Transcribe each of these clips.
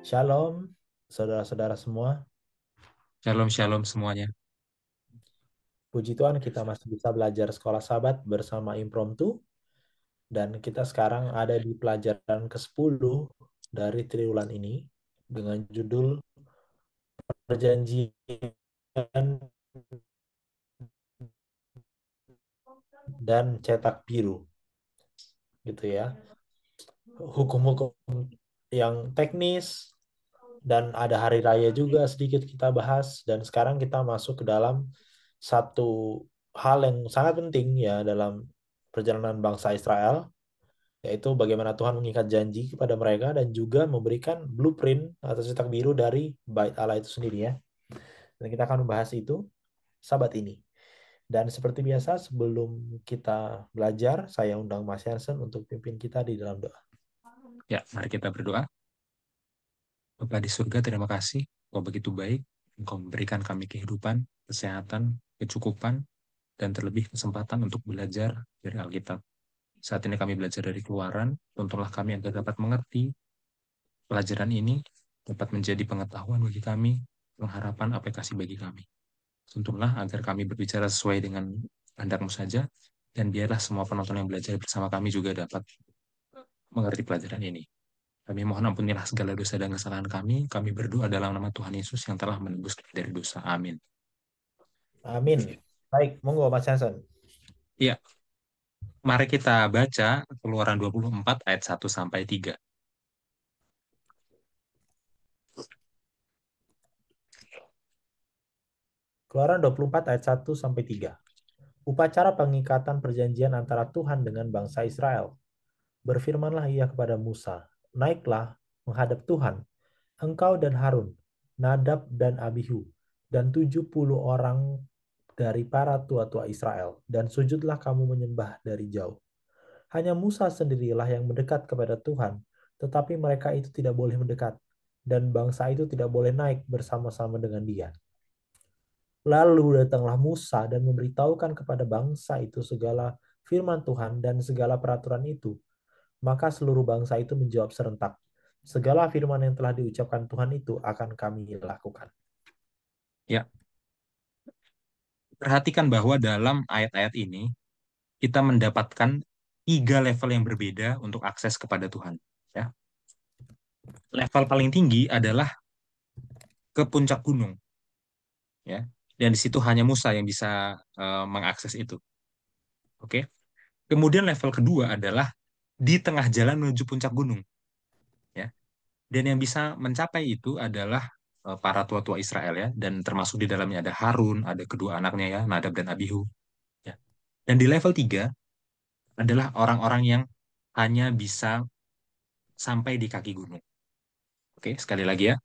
Shalom, saudara-saudara semua. Shalom, shalom semuanya. Puji Tuhan kita masih bisa belajar sekolah Sabat bersama Impromptu. Dan kita sekarang ada di pelajaran ke-10 dari triwulan ini dengan judul Perjanjian dan Cetak Biru, gitu ya. Hukum-hukum yang teknis dan ada hari raya juga sedikit kita bahas. Dan sekarang kita masuk ke dalam satu hal yang sangat penting ya dalam perjalanan bangsa Israel, yaitu bagaimana Tuhan mengikat janji kepada mereka dan juga memberikan blueprint atau cetak biru dari bait Allah itu sendiri ya. Dan kita akan membahas itu Sabat ini. Dan seperti biasa sebelum kita belajar, saya undang Mas Yansen untuk pimpin kita di dalam doa. Ya, mari kita berdoa. Bapa di surga, terima kasih. Kau begitu baik. Engkau memberikan kami kehidupan, kesehatan, kecukupan, dan terlebih kesempatan untuk belajar dari Alkitab. Saat ini kami belajar dari Keluaran. Tuntunlah kami agar dapat mengerti pelajaran ini, dapat menjadi pengetahuan bagi kami, pengharapan aplikasi bagi kami. Tuntunlah agar kami berbicara sesuai dengan kehendak-Mu saja, dan biarlah semua penonton yang belajar bersama kami juga dapat mengerti pelajaran ini. Kami mohon ampunilah segala dosa dan kesalahan kami. Kami berdoa dalam nama Tuhan Yesus yang telah menebus kami dari dosa. Amin. Amin. Baik, monggo Mas Yansen. Ya, mari kita baca Keluaran 24 ayat 1 sampai 3. Keluaran 24 ayat 1 sampai 3. Upacara pengikatan perjanjian antara Tuhan dengan bangsa Israel. Berfirmanlah ia kepada Musa, naiklah menghadap Tuhan, engkau dan Harun, Nadab dan Abihu, dan 70 orang dari para tua-tua Israel, dan sujudlah kamu menyembah dari jauh. Hanya Musa sendirilah yang mendekat kepada Tuhan, tetapi mereka itu tidak boleh mendekat, dan bangsa itu tidak boleh naik bersama-sama dengan dia. Lalu datanglah Musa dan memberitahukan kepada bangsa itu segala firman Tuhan dan segala peraturan itu. Maka seluruh bangsa itu menjawab serentak, segala firman yang telah diucapkan Tuhan itu akan kami lakukan. Ya, perhatikan bahwa dalam ayat-ayat ini kita mendapatkan tiga level yang berbeda untuk akses kepada Tuhan. Ya, level paling tinggi adalah ke puncak gunung. Ya, dan di situ hanya Musa yang bisa mengakses itu. Oke. Kemudian level kedua adalah di tengah jalan menuju puncak gunung. Ya, dan yang bisa mencapai itu adalah para tua-tua Israel ya, dan termasuk di dalamnya ada Harun, ada kedua anaknya ya, Nadab dan Abihu. Ya. Dan di level 3 adalah orang-orang yang hanya bisa sampai di kaki gunung. Oke, sekali lagi ya,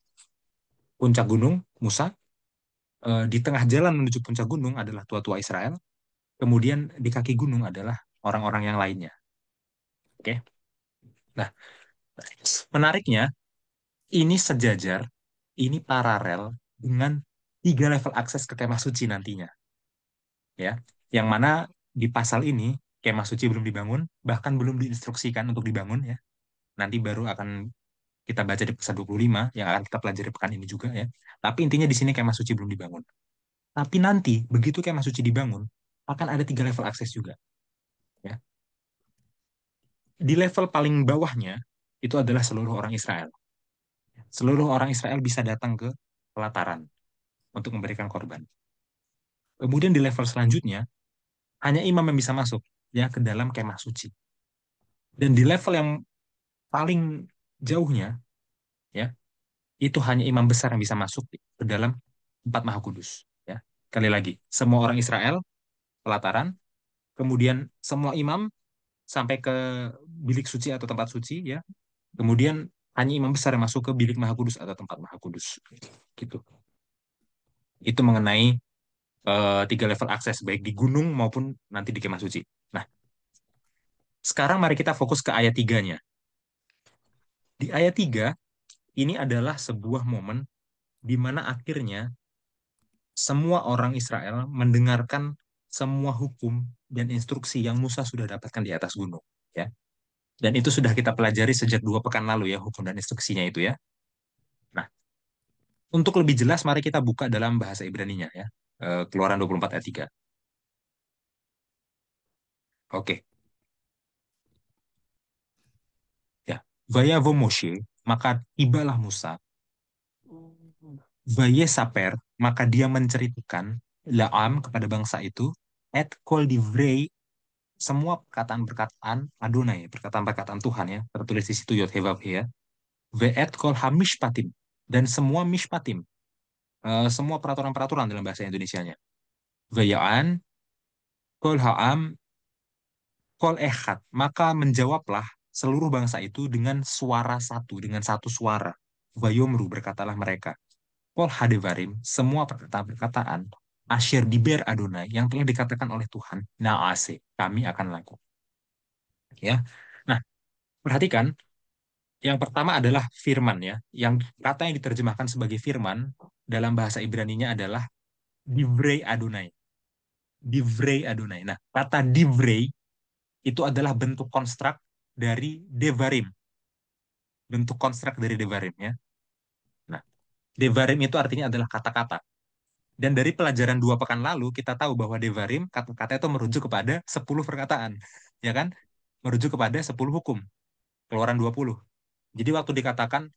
puncak gunung Musa, di tengah jalan menuju puncak gunung adalah tua-tua Israel, kemudian di kaki gunung adalah orang-orang yang lainnya. Oke, nah menariknya ini sejajar, ini paralel dengan tiga level akses ke kemah suci nantinya. Ya, yang mana di pasal ini kemah suci belum dibangun, bahkan belum diinstruksikan untuk dibangun ya. Nanti baru akan kita baca di pasal 25 yang akan kita pelajari pekan ini juga ya. Tapi intinya di sini kemah suci belum dibangun. Tapi nanti begitu kemah suci dibangun, akan ada tiga level akses juga ya. Di level paling bawahnya itu adalah seluruh orang Israel. Seluruh orang Israel bisa datang ke pelataran untuk memberikan korban. Kemudian di level selanjutnya hanya imam yang bisa masuk ya ke dalam kemah suci. Dan di level yang paling jauhnya ya itu hanya imam besar yang bisa masuk ke dalam tempat maha kudus ya. Sekali lagi, semua orang Israel pelataran, kemudian semua imam sampai ke bilik suci atau tempat suci ya. Kemudian hanya imam besar yang masuk ke bilik maha kudus atau tempat maha kudus. Gitu. Itu mengenai tiga level akses baik di gunung maupun nanti di kemah suci. Nah, sekarang mari kita fokus ke ayat 3-nya. Di ayat 3 ini adalah sebuah momen di mana akhirnya semua orang Israel mendengarkan semua hukum dan instruksi yang Musa sudah dapatkan di atas gunung, ya. Dan itu sudah kita pelajari sejak 2 pekan lalu ya, hukum dan instruksinya itu ya. Untuk lebih jelas, mari kita buka dalam bahasa Ibraninya ya. Keluaran 24 ayat 3. Oke, ya. Vayavo Moshe, maka tibalah Musa. Vayesaper, maka dia menceritakan Laam kepada bangsa itu, et kol divrei, semua perkataan-perkataan Adonai, perkataan-perkataan Tuhan ya, tertulis di situ Yod Heh Vav Heh ya. Ve'et kol hamishpatim, dan semua mishpatim, semua peraturan-peraturan dalam bahasa Indonesianya. Vayaan kol ha'am kol echad, maka menjawablah seluruh bangsa itu dengan suara satu, dengan satu suara. Vayomru, berkatalah mereka. Kol hadevarim, semua perkataan-perkataan, asyir diber Adonai, yang telah dikatakan oleh Tuhan, naase, kami akan lakukan. Ya. Nah, perhatikan, yang pertama adalah firman ya. Yang kata yang diterjemahkan sebagai firman dalam bahasa Ibraninya adalah divrei Adonai. Divrei Adonai. Nah, kata divrei itu adalah bentuk konstruk dari devarim. Bentuk konstruk dari devarim ya. Nah, devarim itu artinya adalah kata-kata. Dan dari pelajaran 2 pekan lalu, kita tahu bahwa devarim, kata-kata itu merujuk kepada 10 perkataan. Ya kan? Merujuk kepada 10 hukum. Keluaran 20. Jadi waktu dikatakan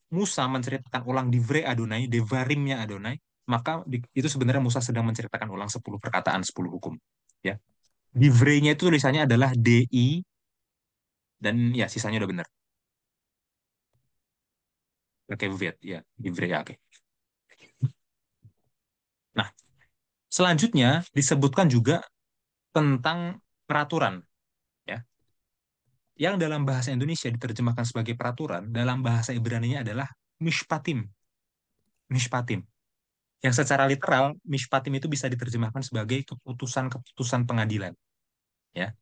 Musa menceritakan ulang divrei Adonai, devarimnya Adonai, maka itu sebenarnya Musa sedang menceritakan ulang 10 perkataan, 10 hukum. Ya. Divrei-nya itu tulisannya adalah DI, dan ya sisanya udah benar. Oke, vet, ya, divrei, ya, oke. Nah, selanjutnya disebutkan juga tentang peraturan. Ya. Yang dalam bahasa Indonesia diterjemahkan sebagai peraturan, dalam bahasa Ibrani-nya adalah mishpatim. Mishpatim. Yang secara literal, mishpatim itu bisa diterjemahkan sebagai keputusan-keputusan pengadilan. Ya.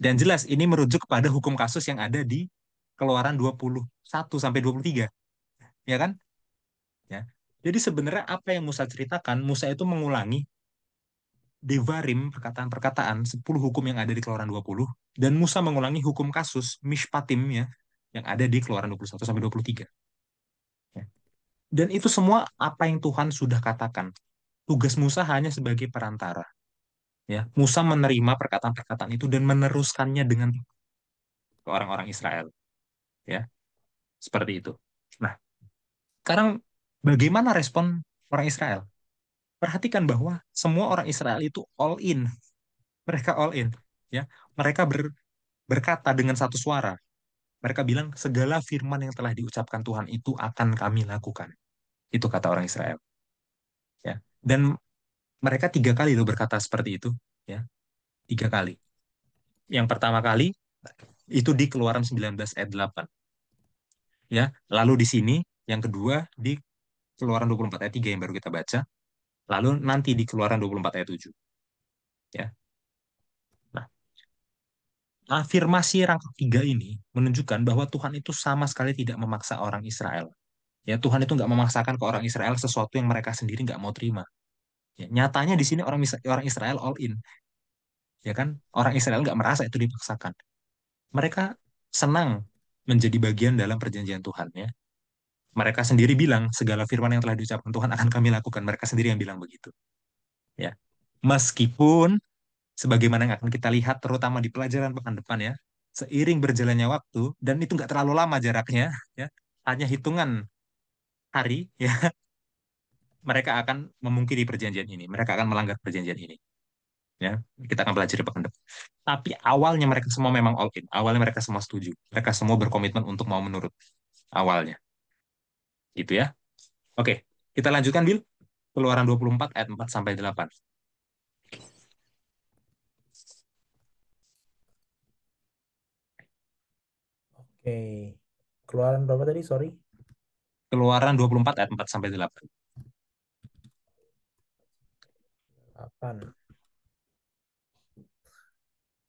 Dan jelas ini merujuk kepada hukum kasus yang ada di Keluaran 21 sampai 23, ya kan? Ya. Jadi sebenarnya apa yang Musa ceritakan, Musa itu mengulangi Devarim, perkataan-perkataan, 10 hukum yang ada di Keluaran 20, dan Musa mengulangi hukum kasus, Mishpatim ya, yang ada di Keluaran 21 sampai 23. Ya. Dan itu semua apa yang Tuhan sudah katakan. Tugas Musa hanya sebagai perantara. Ya, Musa menerima perkataan-perkataan itu dan meneruskannya dengan ke orang-orang Israel. Ya, seperti itu. Nah, sekarang bagaimana respon orang Israel? Perhatikan bahwa semua orang Israel itu all in. Mereka all in. Ya, mereka berkata dengan satu suara. Mereka bilang, segala firman yang telah diucapkan Tuhan itu akan kami lakukan. Itu kata orang Israel. Ya. Dan mereka 3 kali loh berkata seperti itu. Ya. 3 kali. Yang pertama kali, itu di Keluaran 19 ayat 8. Ya. Lalu di sini, yang kedua, di Keluaran 24 ayat 3 yang baru kita baca. Lalu nanti di Keluaran 24 ayat 7. Ya. Nah, afirmasi rangka 3 ini menunjukkan bahwa Tuhan itu sama sekali tidak memaksa orang Israel. Ya, Tuhan itu nggak memaksakan ke orang Israel sesuatu yang mereka sendiri nggak mau terima. Ya, nyatanya di sini orang Israel all in, ya kan? Orang Israel nggak merasa itu dipaksakan. Mereka senang menjadi bagian dalam perjanjian Tuhan, ya. Mereka sendiri bilang segala firman yang telah diucapkan Tuhan akan kami lakukan. Mereka sendiri yang bilang begitu, ya. Meskipun sebagaimana yang akan kita lihat, terutama di pelajaran pekan depan ya, seiring berjalannya waktu dan itu nggak terlalu lama jaraknya, ya, hanya hitungan hari, ya, mereka akan memungkiri perjanjian ini. Mereka akan melanggar perjanjian ini. Ya, kita akan pelajari pekan depan. Tapi awalnya mereka semua memang all in. Awalnya mereka semua setuju. Mereka semua berkomitmen untuk mau menurut awalnya. Gitu ya. Oke, kita lanjutkan, Bill. Keluaran 24 ayat 4 sampai 8. Oke. Keluaran berapa tadi? Sorry. Keluaran 24 ayat 4 sampai 8. 8.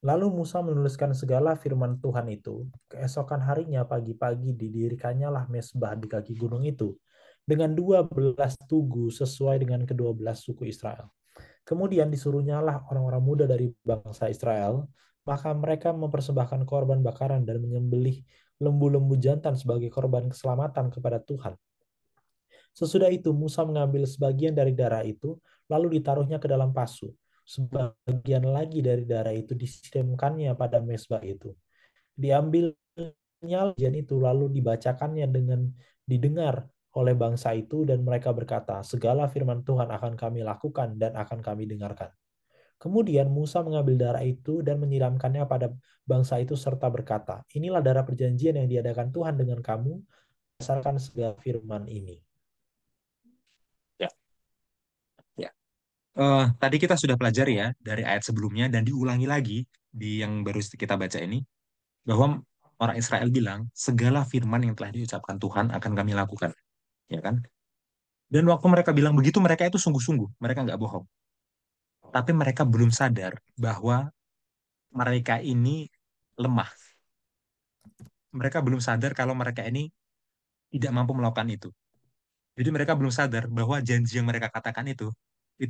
Lalu Musa menuliskan segala firman Tuhan itu. Keesokan harinya pagi-pagi didirikannya lah mesbah di kaki gunung itu dengan 12 tugu sesuai dengan ke-12 suku Israel. Kemudian disuruhnyalah orang-orang muda dari bangsa Israel, maka mereka mempersembahkan korban bakaran dan menyembelih lembu-lembu jantan sebagai korban keselamatan kepada Tuhan. Sesudah itu Musa mengambil sebagian dari darah itu, lalu ditaruhnya ke dalam pasu. Sebagian lagi dari darah itu disiramkannya pada mezbah itu. Diambilnya bagian itu lalu dibacakannya dengan didengar oleh bangsa itu dan mereka berkata, segala firman Tuhan akan kami lakukan dan akan kami dengarkan. Kemudian Musa mengambil darah itu dan menyiramkannya pada bangsa itu serta berkata, inilah darah perjanjian yang diadakan Tuhan dengan kamu berdasarkan segala firman ini. Ya, ya. Tadi kita sudah pelajari ya dari ayat sebelumnya dan diulangi lagi di yang baru kita baca ini bahwa orang Israel bilang segala firman yang telah diucapkan Tuhan akan kami lakukan, ya kan? Dan waktu mereka bilang begitu mereka itu sungguh-sungguh, mereka nggak bohong. Tapi mereka belum sadar bahwa mereka ini lemah. Mereka belum sadar kalau mereka ini tidak mampu melakukan itu. Jadi mereka belum sadar bahwa janji yang mereka katakan itu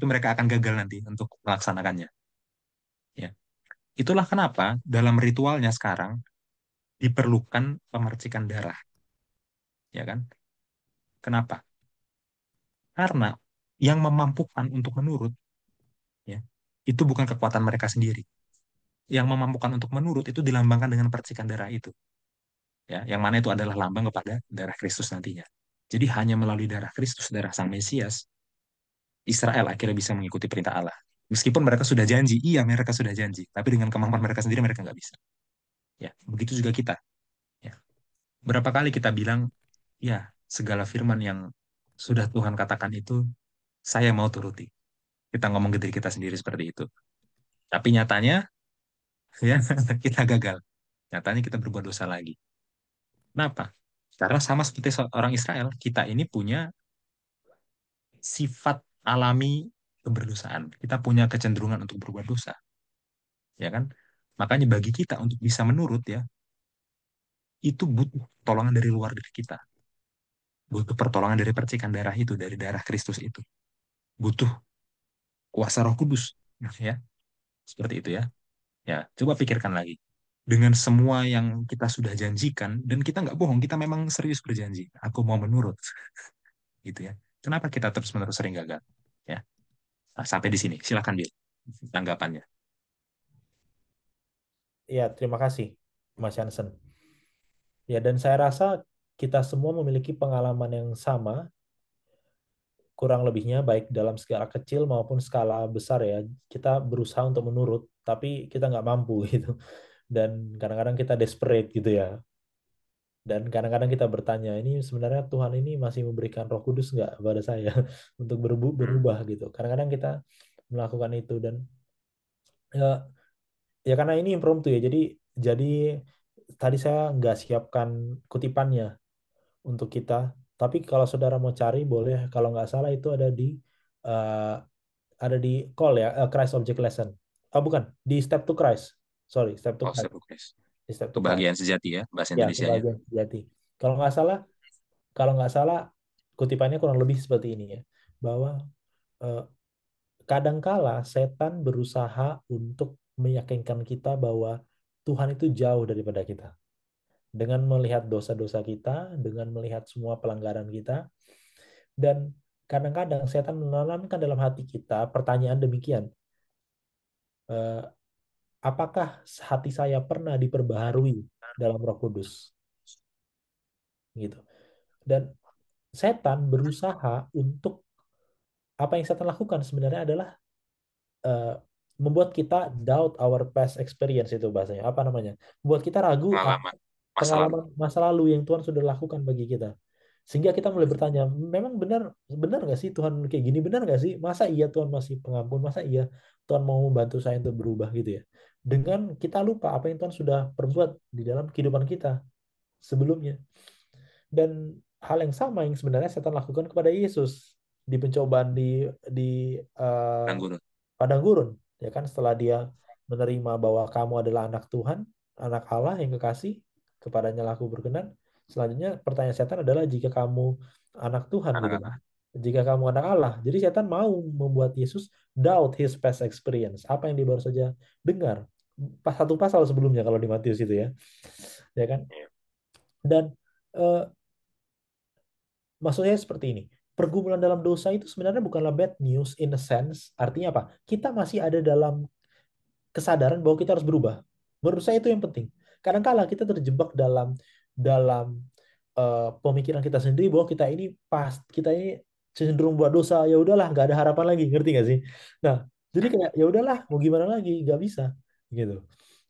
mereka akan gagal nanti untuk melaksanakannya. Ya, itulah kenapa dalam ritualnya sekarang diperlukan pemercikan darah, ya kan? Kenapa? Karena yang memampukan untuk menurut, ya, itu bukan kekuatan mereka sendiri. Yang memampukan untuk menurut itu dilambangkan dengan percikan darah itu, ya, yang mana itu adalah lambang kepada darah Kristus nantinya. Jadi hanya melalui darah Kristus, darah Sang Mesias, Israel akhirnya bisa mengikuti perintah Allah. Meskipun mereka sudah janji, iya mereka sudah janji, tapi dengan kemampuan mereka sendiri mereka nggak bisa. Ya, begitu juga kita. Ya, berapa kali kita bilang, ya segala firman yang sudah Tuhan katakan itu saya mau turuti. Kita ngomong ke diri kita sendiri seperti itu. Tapi nyatanya, ya kita gagal. Nyatanya kita berbuat dosa lagi. Kenapa? Karena sama seperti orang Israel, kita ini punya sifat alami keberdosaan. Kita punya kecenderungan untuk berbuat dosa, ya kan? Makanya bagi kita untuk bisa menurut ya, itu butuh pertolongan dari luar dari kita. Butuh pertolongan dari percikan darah itu, dari darah Kristus itu. Butuh kuasa Roh Kudus, ya. Seperti itu ya. Ya, coba pikirkan lagi. Dengan semua yang kita sudah janjikan, dan kita nggak bohong, kita memang serius berjanji. Aku mau menurut, gitu ya. Kenapa kita terus-menerus sering gagal? Ya, nah, sampai di sini. Silakan, Bill. Tanggapannya. Ya, terima kasih, Mas Jansen. Ya, dan saya rasa kita semua memiliki pengalaman yang sama, kurang lebihnya, baik dalam skala kecil maupun skala besar ya. Kita berusaha untuk menurut, tapi kita nggak mampu gitu. Dan kadang-kadang kita desperate gitu ya. Dan kadang-kadang kita bertanya, ini sebenarnya Tuhan ini masih memberikan Roh Kudus nggak pada saya untuk berubah gitu. Kadang-kadang kita melakukan itu dan ya, ya karena ini impromptu ya. Jadi tadi saya nggak siapkan kutipannya untuk kita. Tapi kalau saudara mau cari boleh. Kalau nggak salah itu eh, ada di call ya, Christ Object Lesson. Oh bukan, di Step to Christ. Sorry, Step to Oh, Christ. seru, guys. Di Step to Christ. Kebahagiaan sejati ya, bahasa Ya, Indonesianya. kebahagiaan sejati. Kalau nggak salah, kalau nggak salah kutipannya kurang lebih seperti ini ya, bahwa eh, kadangkala setan berusaha untuk meyakinkan kita bahwa Tuhan itu jauh daripada kita. Dengan melihat dosa-dosa kita, dengan melihat semua pelanggaran kita, dan kadang-kadang setan menanamkan dalam hati kita pertanyaan demikian, eh, apakah hati saya pernah diperbaharui dalam Roh Kudus? Gitu. Dan setan berusaha untuk apa yang setan lakukan sebenarnya adalah eh, membuat kita doubt our past experience itu bahasanya apa namanya? Membuat kita ragu Pengalaman masa lalu. pengalaman masa lalu yang Tuhan sudah lakukan bagi kita. Sehingga kita mulai bertanya, memang benar benar nggak sih Tuhan kayak gini? Benar nggak sih? Masa iya Tuhan masih pengampun? Masa iya Tuhan mau membantu saya untuk berubah gitu ya? Dengan kita lupa apa yang Tuhan sudah perbuat di dalam kehidupan kita sebelumnya. Dan hal yang sama yang sebenarnya setan lakukan kepada Yesus di pencobaan di eh, Anggun. padang gurun, ya kan? Setelah dia menerima bahwa kamu adalah anak Tuhan, anak Allah yang kekasih, kepadanya lah aku berkenan. Selanjutnya pertanyaan setan adalah jika kamu anak Tuhan gitu kan. Anak-anak. Jika kamu anak Allah. Jadi setan mau membuat Yesus doubt his past experience. Apa yang dia baru saja dengar. Pas satu pasal sebelumnya kalau di Matius itu ya. Ya kan? Iya. Dan eh, maksudnya seperti ini. pergumulan dalam dosa itu sebenarnya bukanlah bad news in a sense. Artinya apa? Kita masih ada dalam kesadaran bahwa kita harus berubah. Menurut saya itu yang penting. Kadang-kala kita terjebak dalam dalam pemikiran kita sendiri bahwa kita ini cenderung buat dosa, ya udahlah nggak ada harapan lagi, ngerti nggak sih? Nah, jadi kayak ya udahlah mau gimana lagi, nggak bisa gitu.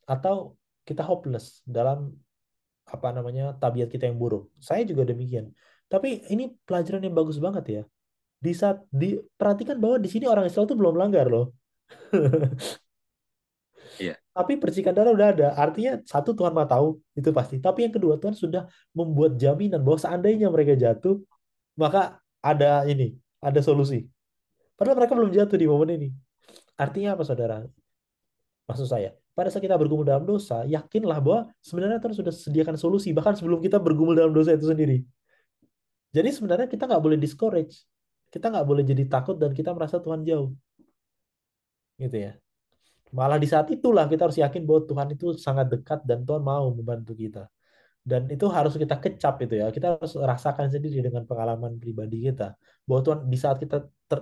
Atau kita hopeless dalam apa namanya tabiat kita yang buruk. Saya juga demikian. Tapi ini pelajaran yang bagus banget ya. Di saat diperhatikan bahwa di sini orang Israel itu belum melanggar loh. Iya. Tapi percikan darah udah ada. Artinya satu Tuhan mah tahu itu pasti. Tapi yang kedua Tuhan sudah membuat jaminan bahwa seandainya mereka jatuh, maka ada solusi. Padahal mereka belum jatuh di momen ini. Artinya apa saudara? Maksud saya, pada saat kita bergumul dalam dosa, yakinlah bahwa sebenarnya Tuhan sudah sediakan solusi bahkan sebelum kita bergumul dalam dosa itu sendiri. Jadi sebenarnya kita nggak boleh discourage. Kita nggak boleh jadi takut dan kita merasa Tuhan jauh. Gitu ya. Malah di saat itulah kita harus yakin bahwa Tuhan itu sangat dekat dan Tuhan mau membantu kita. Dan itu harus kita kecap itu ya. Kita harus rasakan sendiri dengan pengalaman pribadi kita. Bahwa Tuhan di saat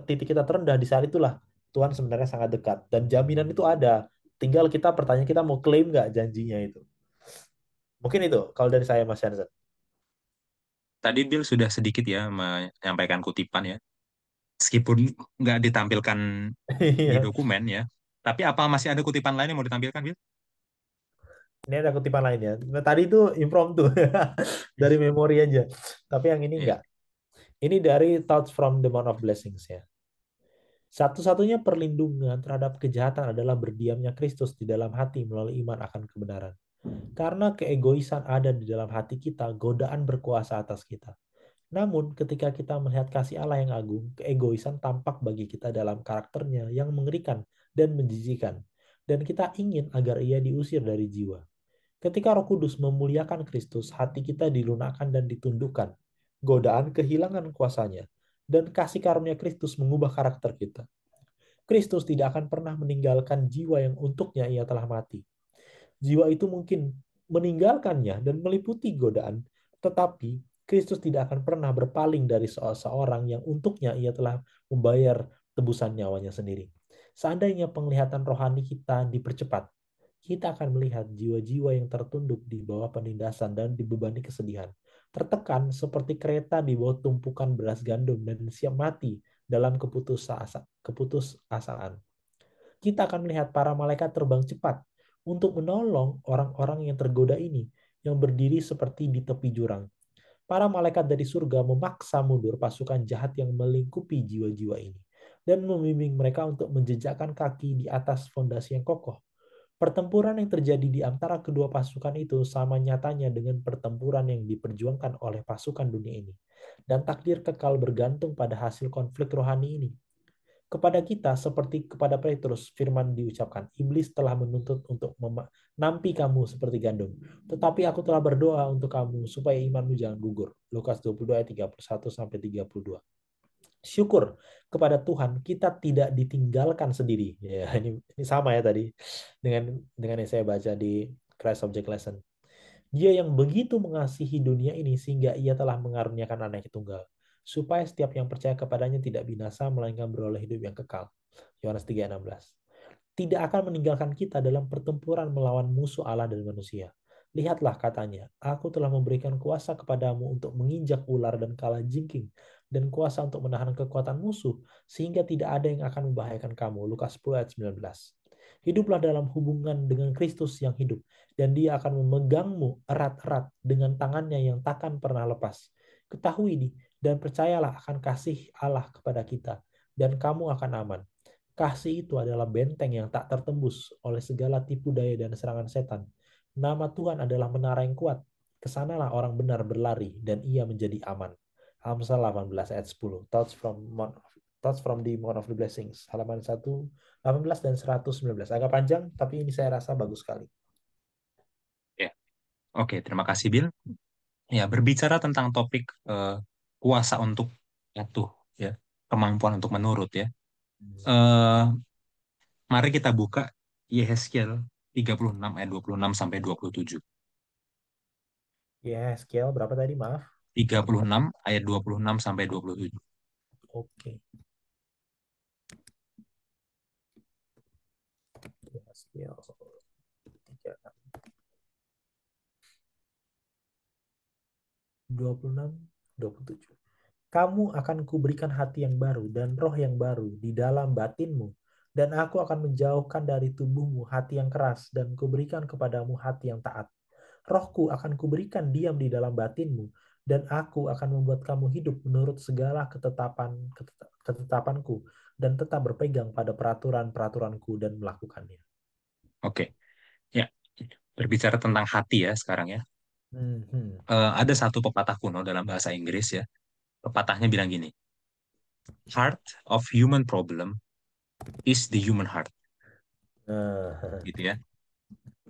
titik kita terendah, di saat itulah Tuhan sebenarnya sangat dekat. Dan jaminan itu ada. Tinggal kita pertanyaan kita mau klaim nggak janjinya itu. Mungkin itu kalau dari saya Mas Jansen. Tadi Bill sudah sedikit ya menyampaikan kutipan ya. Meskipun nggak ditampilkan di Iya. dokumen ya. Tapi apa masih ada kutipan lain yang mau ditampilkan, Bill? Ini ada kutipan lainnya. Nah, tadi itu impromptu dari memori aja. Tapi yang ini Iya. enggak. Ini dari Thoughts from the Mount of Blessings ya. Satu-satunya perlindungan terhadap kejahatan adalah berdiamnya Kristus di dalam hati melalui iman akan kebenaran. Karena keegoisan ada di dalam hati kita, godaan berkuasa atas kita. Namun, ketika kita melihat kasih Allah yang agung, keegoisan tampak bagi kita dalam karakternya yang mengerikan dan menjijikan. Dan kita ingin agar ia diusir dari jiwa. Ketika Roh Kudus memuliakan Kristus, hati kita dilunakkan dan ditundukkan. Godaan kehilangan kuasanya, dan kasih karunia Kristus mengubah karakter kita. Kristus tidak akan pernah meninggalkan jiwa yang untuknya ia telah mati. Jiwa itu mungkin meninggalkannya dan meliputi godaan, tetapi Kristus tidak akan pernah berpaling dari seorang yang untuknya ia telah membayar tebusan nyawanya sendiri. Seandainya penglihatan rohani kita dipercepat, kita akan melihat jiwa-jiwa yang tertunduk di bawah penindasan dan dibebani kesedihan, tertekan seperti kereta di bawah tumpukan beras gandum dan siap mati dalam keputusasaan. Kita akan melihat para malaikat terbang cepat untuk menolong orang-orang yang tergoda ini, yang berdiri seperti di tepi jurang. Para malaikat dari surga memaksa mundur pasukan jahat yang melingkupi jiwa-jiwa ini dan membimbing mereka untuk menjejakkan kaki di atas fondasi yang kokoh. Pertempuran yang terjadi di antara kedua pasukan itu sama nyatanya dengan pertempuran yang diperjuangkan oleh pasukan dunia ini. Dan takdir kekal bergantung pada hasil konflik rohani ini. Kepada kita, seperti kepada Petrus, firman diucapkan, Iblis telah menuntut untuk menampi kamu seperti gandum. Tetapi aku telah berdoa untuk kamu, supaya imanmu jangan gugur. Lukas 22 ayat 31-32. Syukur kepada Tuhan, kita tidak ditinggalkan sendiri. Ya, ini sama ya tadi dengan yang saya baca di Christ Object Lesson. Dia yang begitu mengasihi dunia ini sehingga ia telah mengaruniakan anak tunggal, supaya setiap yang percaya kepadanya tidak binasa, melainkan beroleh hidup yang kekal. Yohanes 3:16. Tidak akan meninggalkan kita dalam pertempuran melawan musuh Allah dan manusia. Lihatlah katanya, aku telah memberikan kuasa kepadamu untuk menginjak ular dan kalajengking, dan kuasa untuk menahan kekuatan musuh, sehingga tidak ada yang akan membahayakan kamu. Lukas 10 ayat 19. Hiduplah dalam hubungan dengan Kristus yang hidup, dan dia akan memegangmu erat-erat dengan tangannya yang takkan pernah lepas. Ketahui ini, dan percayalah akan kasih Allah kepada kita, dan kamu akan aman. Kasih itu adalah benteng yang tak tertembus oleh segala tipu daya dan serangan setan. Nama Tuhan adalah menara yang kuat. Kesanalah orang benar berlari dan ia menjadi aman. Amsal 18 ayat 10. Thoughts from the Mount of the Blessings. Halaman 18 dan 119. Agak panjang, tapi ini saya rasa bagus sekali. Ya. Oke, terima kasih Bill. Ya, berbicara tentang topik kuasa untuk jatuh, ya, kemampuan untuk menurut, ya. Eh, Mari kita buka Yehezkiel 36 ayat 26 sampai 27. Ya, scale berapa tadi? Maaf. 36 ayat 26 sampai 27. Oke. Yehezkiel 3, 26, 27. Kamu akan kuberikan hati yang baru dan roh yang baru di dalam batinmu. Dan aku akan menjauhkan dari tubuhmu hati yang keras dan kuberikan kepadamu hati yang taat. Rohku akan kuberikan diam di dalam batinmu dan aku akan membuat kamu hidup menurut segala ketetapanku dan tetap berpegang pada peraturan-peraturanku dan melakukannya. Oke, ya. Berbicara tentang hati ya sekarang ya. Hmm. Ada satu pepatah kuno dalam bahasa Inggris ya. Pepatahnya bilang gini, heart of human problem is the human heart, Nah, gitu ya.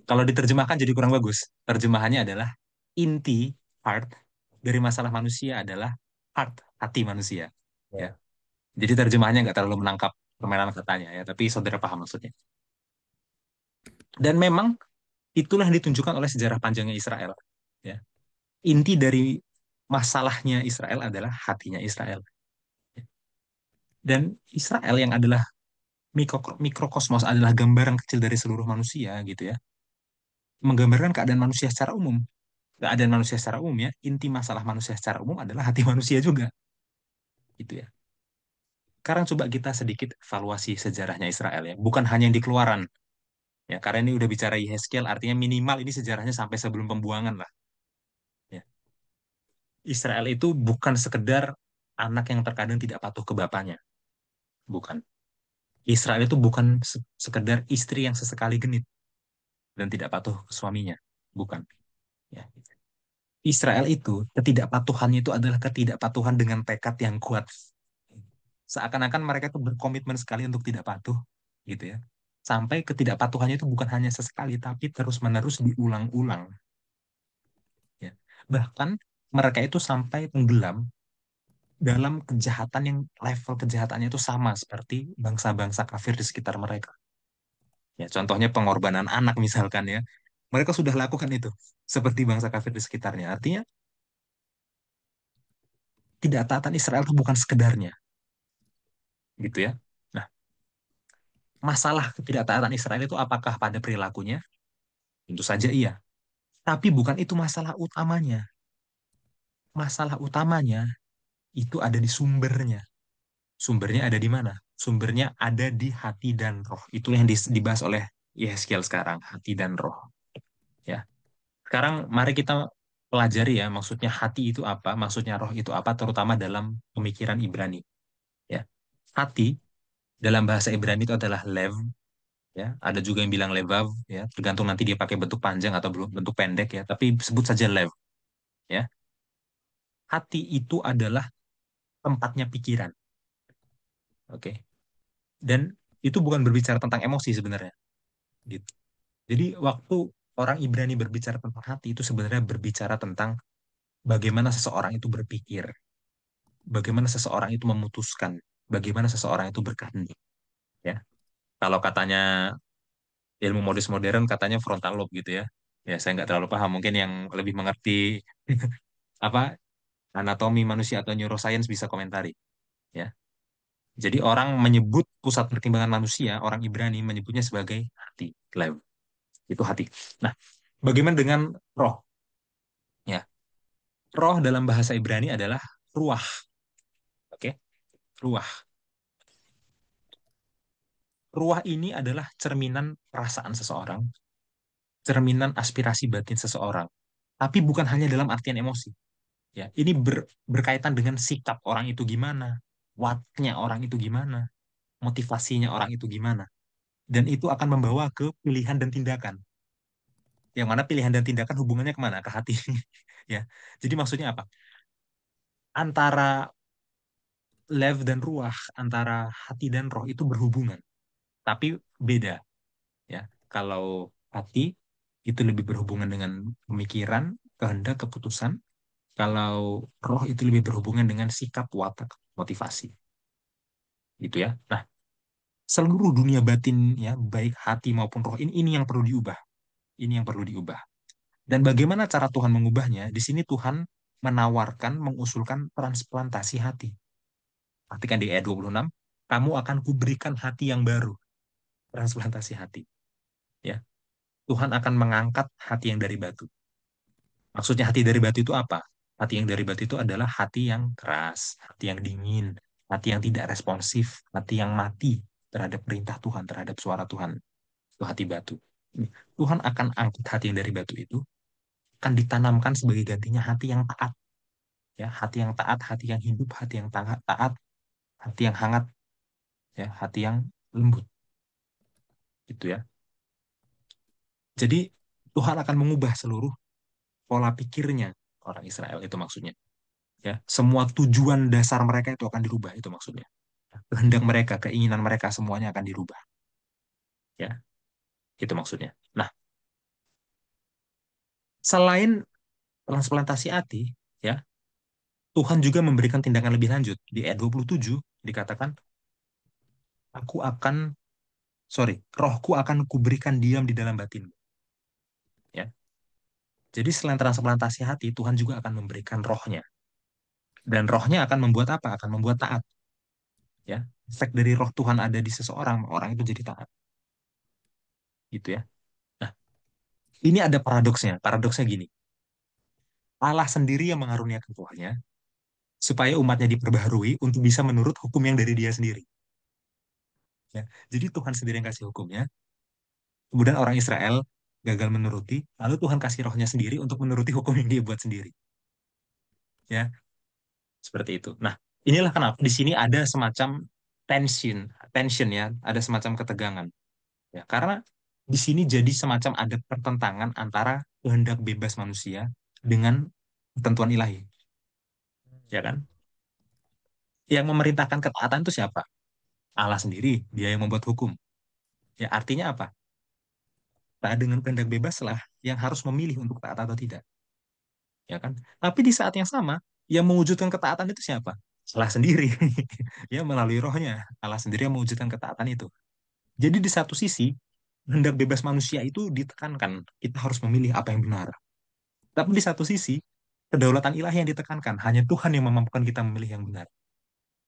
Kalau diterjemahkan jadi kurang bagus. Terjemahannya adalah inti heart dari masalah manusia adalah heart, hati manusia. Ya. ya. Jadi terjemahannya nggak terlalu menangkap permainan katanya ya, tapi saudara paham maksudnya. Dan memang itulah yang ditunjukkan oleh sejarah panjangnya Israel. Ya. Inti dari masalahnya Israel adalah hatinya Israel. Dan Israel yang adalah mikrokosmos adalah gambaran kecil dari seluruh manusia gitu ya. Menggambarkan keadaan manusia secara umum. Keadaan manusia secara umum ya, inti masalah manusia secara umum adalah hati manusia juga gitu ya. Sekarang coba kita sedikit evaluasi sejarahnya Israel ya, bukan hanya yang di Keluaran ya, karena ini udah bicara Yehezkiel artinya minimal ini sejarahnya sampai sebelum pembuangan lah ya. Israel itu bukan sekedar anak yang terkadang tidak patuh ke bapaknya, bukan. Israel itu bukan sekedar istri yang sesekali genit dan tidak patuh ke suaminya, bukan ya. Israel itu ketidakpatuhannya itu adalah ketidakpatuhan dengan tekad yang kuat. Seakan-akan mereka itu berkomitmen sekali untuk tidak patuh, gitu ya. Sampai ketidakpatuhannya itu bukan hanya sesekali, tapi terus-menerus diulang-ulang. Ya. Bahkan mereka itu sampai tenggelam dalam kejahatan yang level kejahatannya itu sama seperti bangsa-bangsa kafir di sekitar mereka. Ya, contohnya pengorbanan anak misalkan ya. Mereka sudah lakukan itu seperti bangsa kafir di sekitarnya. Artinya tidak taatan Israel itu bukan sekedarnya, gitu ya. Nah, masalah ketidaktaatan Israel itu apakah pada perilakunya? Tentu saja iya. Tapi bukan itu masalah utamanya. Masalah utamanya itu ada di sumbernya. Sumbernya ada di mana? Sumbernya ada di hati dan roh. Itulah yang dibahas oleh Yehezkiel sekarang, hati dan roh. Ya. Sekarang mari kita pelajari ya, maksudnya hati itu apa, maksudnya roh itu apa, terutama dalam pemikiran Ibrani. Ya. Hati dalam bahasa Ibrani itu adalah lev, ya. Ada juga yang bilang levav, ya. Tergantung nanti dia pakai bentuk panjang atau bentuk pendek ya. Tapi sebut saja lev, ya. Hati itu adalah tempatnya pikiran. Oke. Dan itu bukan berbicara tentang emosi sebenarnya. Gitu. Jadi waktu orang Ibrani berbicara tentang hati itu sebenarnya berbicara tentang bagaimana seseorang itu berpikir, bagaimana seseorang itu memutuskan, bagaimana seseorang itu berkehendak. Ya. Kalau katanya ilmu modern katanya frontal lobe gitu ya. Ya saya nggak terlalu paham. Mungkin yang lebih mengerti apa anatomi manusia atau neuroscience bisa komentari. Ya. Jadi orang menyebut pusat pertimbangan manusia, orang Ibrani menyebutnya sebagai hati, lev. Itu hati. Nah, bagaimana dengan roh? Ya, roh dalam bahasa Ibrani adalah ruah. Oke, ruah. Ruah ini adalah cerminan perasaan seseorang, cerminan aspirasi batin seseorang. Tapi bukan hanya dalam artian emosi. Ya, ini berkaitan dengan sikap orang itu gimana, wattnya orang itu gimana, motivasinya orang itu gimana. Dan itu akan membawa ke pilihan dan tindakan. Yang mana pilihan dan tindakan hubungannya kemana? Ke hati. Ya. Jadi maksudnya apa? Antara lev dan ruah, antara hati dan roh itu berhubungan, tapi beda. Ya. Kalau hati itu lebih berhubungan dengan pemikiran, kehendak, keputusan. Kalau roh itu lebih berhubungan dengan sikap, watak, motivasi. Gitu ya. Nah, seluruh dunia batin ya, baik hati maupun roh ini yang perlu diubah. Ini yang perlu diubah. Dan bagaimana cara Tuhan mengubahnya? Di sini Tuhan menawarkan, mengusulkan transplantasi hati. Perhatikan di ayat 26, kamu akan kuberikan hati yang baru, transplantasi hati. Ya, Tuhan akan mengangkat hati yang dari batu. Maksudnya hati dari batu itu apa? Hati yang dari batu itu adalah hati yang keras, hati yang dingin, hati yang tidak responsif, hati yang mati terhadap perintah Tuhan, terhadap suara Tuhan. Itu hati batu. Tuhan akan angkat hati yang dari batu itu, akan ditanamkan sebagai gantinya hati yang taat. Ya, hati yang taat, hati yang hidup, hati yang taat, hati yang hangat, ya, hati yang lembut. Gitu ya. Jadi Tuhan akan mengubah seluruh pola pikirnya orang Israel, itu maksudnya. Ya, semua tujuan dasar mereka itu akan dirubah, itu maksudnya. Kehendak mereka, keinginan mereka semuanya akan dirubah. Ya, itu maksudnya. Nah, selain transplantasi hati, ya, Tuhan juga memberikan tindakan lebih lanjut. Di ayat 27 dikatakan, aku akan, rohku akan kuberikan diam di dalam batin. Ya. Jadi selain transplantasi hati, Tuhan juga akan memberikan rohnya. Dan rohnya akan membuat apa? Akan membuat taat. Ya, efek dari roh Tuhan ada di seseorang, orang itu jadi taat. Gitu ya. Nah, ini ada paradoksnya. Paradoksnya gini. Allah sendiri yang mengaruniakan rohnya, supaya umatnya diperbaharui untuk bisa menurut hukum yang dari dia sendiri. Ya. Jadi Tuhan sendiri yang kasih hukumnya, kemudian orang Israel gagal menuruti, lalu Tuhan kasih rohnya sendiri untuk menuruti hukum yang dia buat sendiri. Ya, seperti itu. Nah, inilah kenapa di sini ada semacam tension, tension ya, ada semacam ketegangan. Ya, karena di sini jadi semacam ada pertentangan antara kehendak bebas manusia dengan ketentuan ilahi, ya kan? Yang memerintahkan ketaatan itu siapa? Allah sendiri, dia yang membuat hukum. Ya, artinya apa? Taat dengan kehendak bebas lah yang harus memilih untuk taat atau tidak, ya kan? Tapi di saat yang sama, yang mewujudkan ketaatan itu siapa? Allah sendiri. Ya, melalui rohnya. Allah sendiri yang mewujudkan ketaatan itu. Jadi di satu sisi, kehendak bebas manusia itu ditekankan. Kita harus memilih apa yang benar. Tapi di satu sisi, kedaulatan ilahi yang ditekankan. Hanya Tuhan yang memampukan kita memilih yang benar.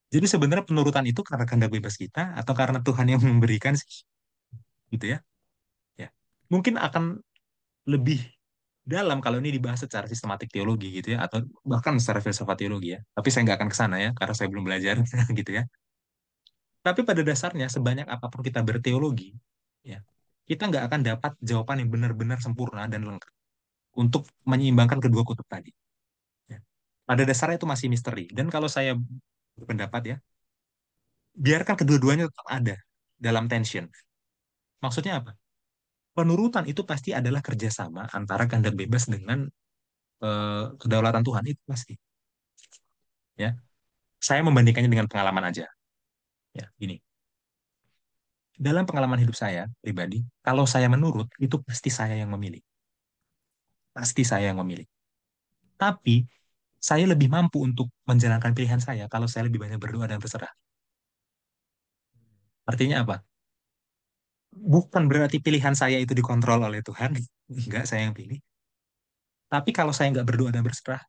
Jadi sebenarnya penurutan itu karena kehendak bebas kita atau karena Tuhan yang memberikan sih, gitu ya. Ya. Mungkin akan lebih dalam kalau ini dibahas secara sistematik teologi gitu ya, atau bahkan secara filsafat teologi ya. Tapi saya nggak akan ke sana ya, karena saya belum belajar gitu ya. Tapi pada dasarnya sebanyak apapun kita berteologi, ya, kita nggak akan dapat jawaban yang benar-benar sempurna dan lengkap untuk menyeimbangkan kedua kutub tadi. Ya. Pada dasarnya itu masih misteri. Dan kalau saya berpendapat ya, biarkan kedua-duanya tetap ada dalam tension. Maksudnya apa? Penurutan itu pasti adalah kerjasama antara kehendak bebas dengan kedaulatan Tuhan itu pasti. Ya, saya membandingkannya dengan pengalaman aja. Ya, gini. Dalam pengalaman hidup saya pribadi, kalau saya menurut, itu pasti saya yang memilih. Pasti saya yang memilih. Tapi, saya lebih mampu untuk menjalankan pilihan saya kalau saya lebih banyak berdoa dan berserah. Artinya apa? Bukan berarti pilihan saya itu dikontrol oleh Tuhan. Enggak, saya yang pilih. Tapi kalau saya nggak berdoa dan berserah,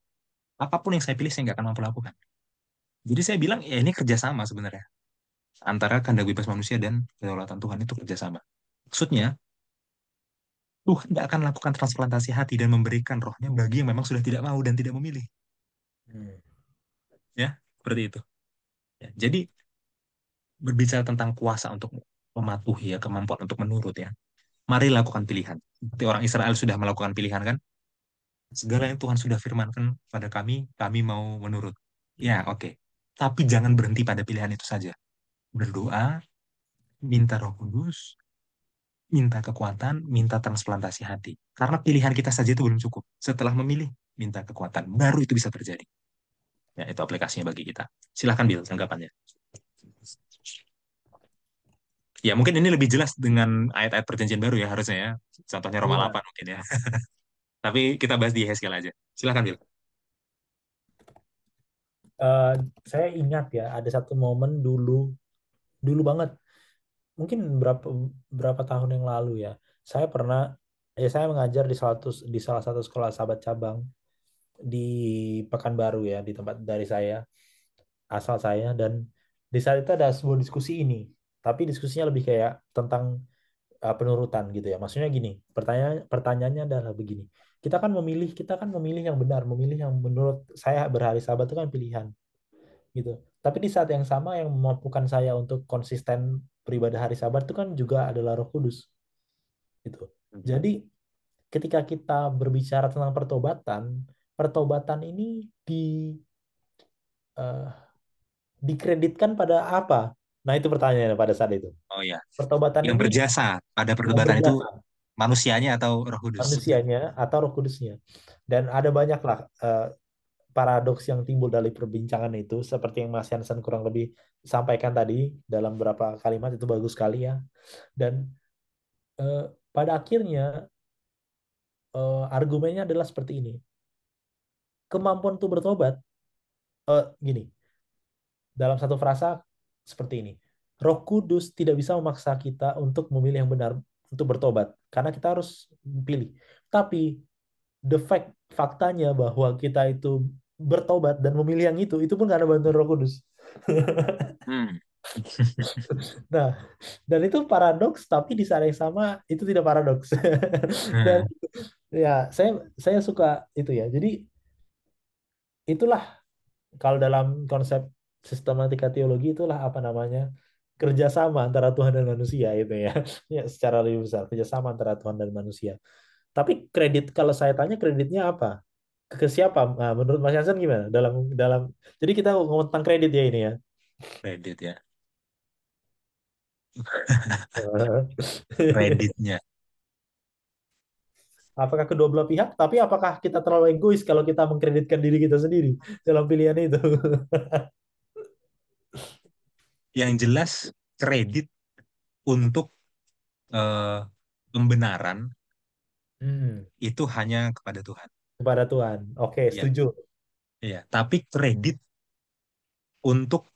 apapun yang saya pilih, saya nggak akan mampu lakukan. Jadi saya bilang, ya ini kerjasama sebenarnya. Antara kehendak bebas manusia dan kedaulatan Tuhan itu kerjasama. Maksudnya, Tuhan tidak akan lakukan transplantasi hati dan memberikan rohnya bagi yang memang sudah tidak mau dan tidak memilih. Hmm. Ya, seperti itu. Ya, jadi berbicara tentang kuasa untuk mematuhi ya, kemampuan untuk menurut ya. Mari lakukan pilihan. Seperti orang Israel sudah melakukan pilihan kan. Segala yang Tuhan sudah firmankan pada kami mau menurut. Ya, oke. Tapi jangan berhenti pada pilihan itu saja. Berdoa, minta Roh Kudus, minta kekuatan, minta transplantasi hati. Karena pilihan kita saja itu belum cukup. Setelah memilih, minta kekuatan. Baru itu bisa terjadi. Ya, itu aplikasinya bagi kita. Silahkan, Bill, tanggapannya. Ya, mungkin ini lebih jelas dengan ayat-ayat perjanjian baru ya, harusnya ya. Contohnya Roma Iya, 8 mungkin ya. Tapi kita bahas di Heskel aja. Silahkan, Bill. eh, saya ingat ya ada satu momen dulu dulu banget, mungkin berapa berapa tahun yang lalu ya. Saya pernah saya mengajar di salah satu sekolah sahabat cabang di Pekanbaru ya, di tempat dari saya asal saya. Dan Di saat itu ada sebuah diskusi ini, tapi diskusinya lebih kayak tentang penurutan gitu ya. Maksudnya gini, pertanyaannya adalah begini. Kita kan memilih yang benar, memilih yang menurut saya berhari Sabat itu kan pilihan gitu. Tapi di saat yang sama yang memampukan saya untuk konsisten beribadah hari Sabat itu kan juga adalah Roh Kudus gitu. Jadi ketika kita berbicara tentang pertobatan, pertobatan ini di eh, dikreditkan pada apa? Nah, itu pertanyaannya pada saat itu. Oh ya, Pertobatan yang ini berjasa pada yang perdebatan itu berjasa manusianya atau Roh Kudus. manusianya atau Roh Kudusnya. Dan ada banyak lah paradoks yang timbul dari perbincangan itu, seperti yang Mas Hansen kurang lebih sampaikan tadi dalam beberapa kalimat itu bagus sekali ya. Dan eh, pada akhirnya argumennya adalah seperti ini. Kemampuan untuk bertobat, gini, dalam satu frasa seperti ini. Roh Kudus tidak bisa memaksa kita untuk memilih yang benar untuk bertobat karena kita harus pilih. Tapi faktanya bahwa kita itu bertobat dan memilih yang itu pun karena bantuan Roh Kudus. Hmm. Nah, dan itu paradoks, tapi di saat yang sama itu tidak paradoks. Dan Hmm. ya, saya suka itu ya. Jadi itulah kalau dalam konsep sistematika teologi itulah apa namanya kerjasama antara Tuhan dan manusia itu ya. Ya secara lebih besar kerjasama antara Tuhan dan manusia. Tapi kredit kalau saya tanya kreditnya apa? Ke siapa? Nah, menurut Mas Hansen gimana? Dalam dalam jadi kita ngomong tentang kredit ya ini ya. Kredit ya. Kreditnya. Apakah kedua belah pihak? Tapi apakah kita terlalu egois kalau kita mengkreditkan diri kita sendiri dalam pilihan itu? Yang jelas kredit untuk eh, pembenaran Hmm, itu hanya kepada Tuhan. kepada Tuhan. Oke, Ya, setuju. ya. Tapi kredit untuk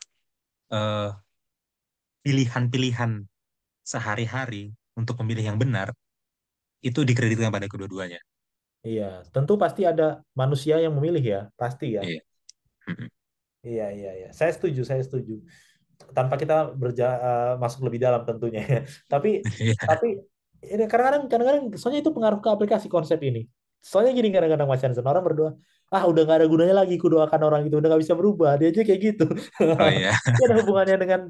eh, pilihan-pilihan sehari-hari untuk memilih yang benar itu dikreditkan pada kedua-duanya. Iya, tentu pasti ada manusia yang memilih ya, pasti ya. Iya. Mm-mm. Iya, iya, iya. Saya setuju, saya setuju. Tanpa kita masuk lebih dalam tentunya ya. Tapi Iya. tapi ini kadang-kadang soalnya itu pengaruh ke aplikasi konsep ini. Soalnya gini kadang-kadang Mas Jansen, orang berdoa, ah udah nggak ada gunanya lagi kudoakan orang itu udah nggak bisa berubah dia aja kayak gitu. Oh iya. Ini ada hubungannya dengan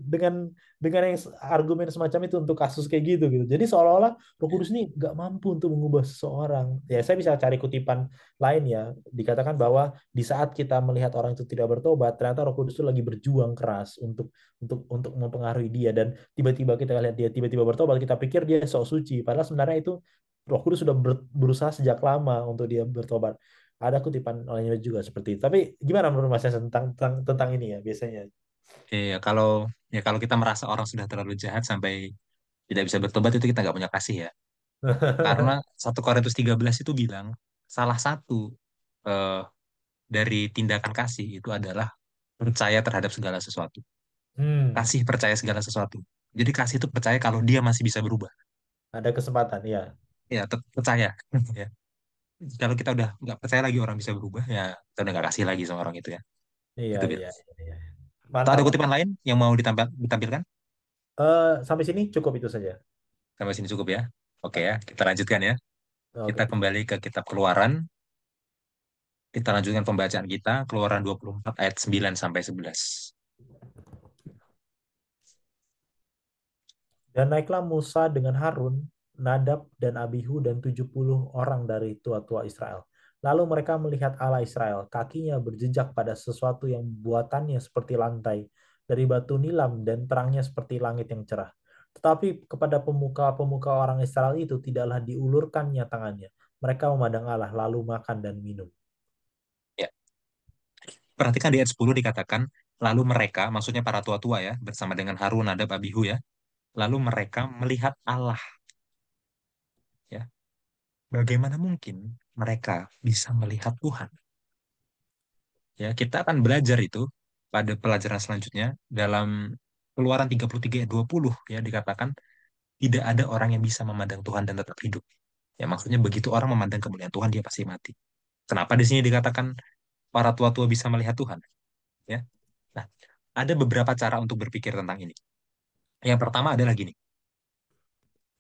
yang argumen semacam itu untuk kasus kayak gitu. Jadi seolah-olah Roh Kudus ini nggak mampu untuk mengubah seseorang. Ya saya bisa cari kutipan lain ya. Dikatakan bahwa di saat kita melihat orang itu tidak bertobat, ternyata Roh Kudus itu lagi berjuang keras untuk mempengaruhi dia dan tiba-tiba kita lihat dia tiba-tiba bertobat, kita pikir dia sok suci, padahal sebenarnya itu Roh Kudus sudah berusaha sejak lama untuk dia bertobat. Ada kutipan lainnya juga seperti itu. Tapi gimana menurut Mas Yasa tentang ini ya biasanya? Iya, kalau kita merasa orang sudah terlalu jahat sampai tidak bisa bertobat itu kita nggak punya kasih ya. Karena 1 Korintus 13 itu bilang salah satu eh, dari tindakan kasih itu adalah percaya terhadap segala sesuatu. Hmm, Kasih percaya segala sesuatu. Jadi kasih itu percaya kalau dia masih bisa berubah. ada kesempatan ya. Ya, percaya. Ya. Kalau kita udah nggak percaya lagi orang bisa berubah, ya kita udah nggak kasih lagi sama orang itu ya. Iya, Itu Bil. iya, iya. Atau Mantap. ada kutipan lain yang mau ditampilkan? Sampai sini cukup itu saja. Sampai sini cukup ya. Oke ya, kita lanjutkan ya. Kita Oke. kembali ke kitab Keluaran. Kita lanjutkan pembacaan kita, Keluaran 24 ayat 9 sampai 11. Dan naiklah Musa dengan Harun, Nadab dan Abihu dan 70 orang dari tua-tua Israel. Lalu mereka melihat Allah Israel, kakinya berjejak pada sesuatu yang buatannya seperti lantai, dari batu nilam dan terangnya seperti langit yang cerah. Tetapi kepada pemuka-pemuka orang Israel itu tidaklah diulurkannya tangannya. Mereka memandang Allah, lalu makan dan minum. Ya, perhatikan di ayat 10 dikatakan, lalu mereka, maksudnya para tua-tua ya, bersama dengan Harun, Nadab, Abihu ya, lalu mereka melihat Allah ya. Bagaimana mungkin mereka bisa melihat Tuhan? Ya, kita akan belajar itu pada pelajaran selanjutnya dalam Keluaran 33 ayat 20 ya dikatakan tidak ada orang yang bisa memandang Tuhan dan tetap hidup. Ya, maksudnya begitu orang memandang kemuliaan Tuhan dia pasti mati. Kenapa di sini dikatakan para tua-tua bisa melihat Tuhan? Ya. Nah, Ada beberapa cara untuk berpikir tentang ini. Yang pertama adalah gini.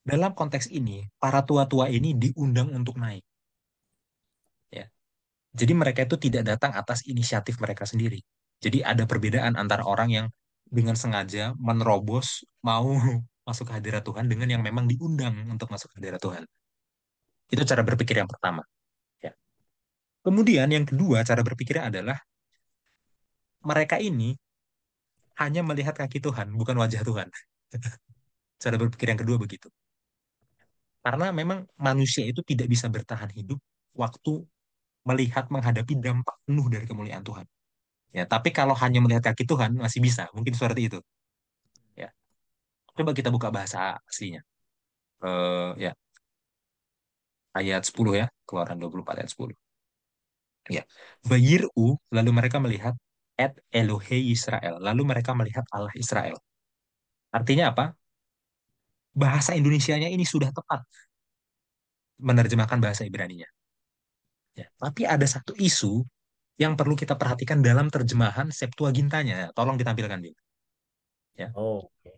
Dalam konteks ini, para tua-tua ini diundang untuk naik. Ya. Jadi mereka itu tidak datang atas inisiatif mereka sendiri. Jadi ada perbedaan antara orang yang dengan sengaja menerobos mau masuk ke hadirat Tuhan dengan yang memang diundang untuk masuk ke hadirat Tuhan. Itu cara berpikir yang pertama. Ya. Kemudian yang kedua cara berpikirnya adalah mereka ini hanya melihat kaki Tuhan, bukan wajah Tuhan. Cara berpikir yang kedua begitu. Karena memang manusia itu tidak bisa bertahan hidup waktu melihat menghadapi dampak penuh dari kemuliaan Tuhan. Ya, tapi kalau hanya melihat kaki Tuhan masih bisa, mungkin seperti itu. Ya, coba kita buka bahasa aslinya. Ya, ayat 10 ya, Keluaran 24 ayat 10. Ya, Bayiru, lalu mereka melihat et Elohe Israel, lalu mereka melihat Allah Israel. Artinya apa? Bahasa Indonesianya ini sudah tepat menerjemahkan bahasa Ibraninya. Ya, tapi ada satu isu yang perlu kita perhatikan dalam terjemahan Septuagintanya. Tolong ditampilkan, Bin. Ya. Oh, oke.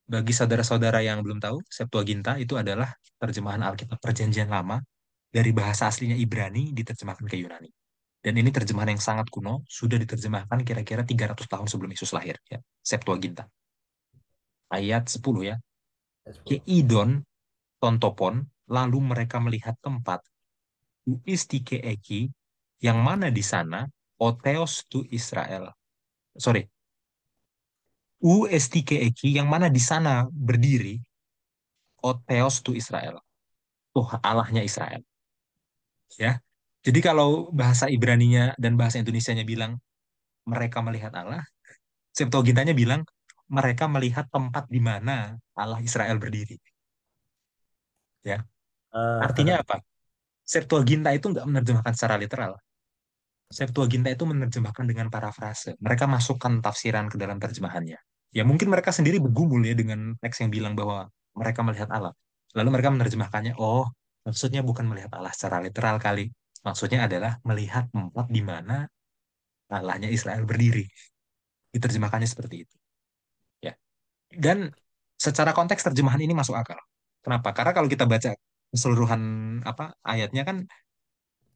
Bagi saudara-saudara yang belum tahu, Septuaginta itu adalah terjemahan Alkitab Perjanjian Lama dari bahasa aslinya Ibrani diterjemahkan ke Yunani. Dan ini terjemahan yang sangat kuno, sudah diterjemahkan kira-kira 300 tahun sebelum Yesus lahir. Ya. Septuaginta. Ayat 10 ya. Ayat 10. Keidon tontopon, lalu mereka melihat tempat uistike eki, yang mana di sana Oteos tu Israel. Sorry, USTK Eki yang mana di sana berdiri Otheos to Israel. Tuh Allahnya Israel. Ya. Jadi kalau bahasa Ibraninya dan bahasa Indonesianya bilang mereka melihat Allah, Septuagintanya bilang mereka melihat tempat di mana Allah Israel berdiri. Ya. Artinya Ah, apa? Septuaginta itu nggak menerjemahkan secara literal. Septuaginta itu menerjemahkan dengan parafrase. Mereka masukkan tafsiran ke dalam terjemahannya. Ya mungkin mereka sendiri bergumul ya dengan teks yang bilang bahwa mereka melihat Allah. Lalu mereka menerjemahkannya, oh maksudnya bukan melihat Allah secara literal kali. Maksudnya adalah melihat tempat di mana Allahnya Israel berdiri. Diterjemahkannya seperti itu. Ya. Dan secara konteks terjemahan ini masuk akal. Kenapa? Karena kalau kita baca keseluruhan ayatnya kan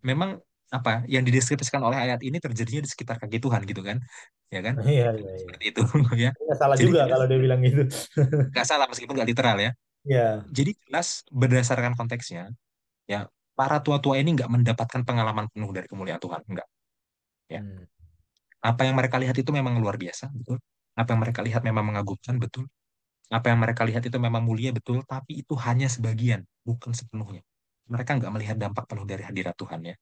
memang yang dideskripsikan oleh ayat ini terjadinya di sekitar kaki Tuhan gitu kan, ya kan? iya, iya, iya. Seperti itu ya. Nggak salah Jadi juga jelas kalau dia bilang gitu. nggak salah meskipun nggak literal ya. Iya. Jadi jelas berdasarkan konteksnya ya para tua-tua ini nggak mendapatkan pengalaman penuh dari kemuliaan Tuhan, enggak. Ya, Hmm. apa yang mereka lihat itu memang luar biasa, betul. Apa yang mereka lihat memang mengagumkan, betul. Apa yang mereka lihat itu memang mulia, betul. Tapi itu hanya sebagian, bukan sepenuhnya. Mereka nggak melihat dampak penuh dari hadirat Tuhan ya.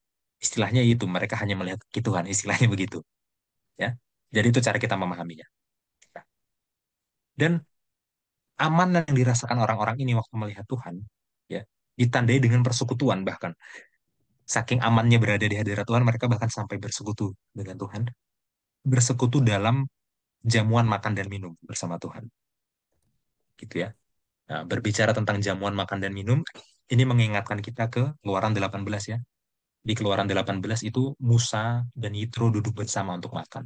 Istilahnya itu, mereka hanya melihat kaki Tuhan, istilahnya begitu. Ya. Jadi itu cara kita memahaminya. Nah, dan aman yang dirasakan orang-orang ini waktu melihat Tuhan, ya, ditandai dengan persekutuan bahkan. Saking amannya berada di hadirat Tuhan, mereka bahkan sampai bersekutu dengan Tuhan, bersekutu dalam jamuan makan dan minum bersama Tuhan, gitu ya. Nah, berbicara tentang jamuan makan dan minum, ini mengingatkan kita ke Keluaran 18 ya. Di Keluaran 18 itu Musa dan Yitro duduk bersama untuk makan.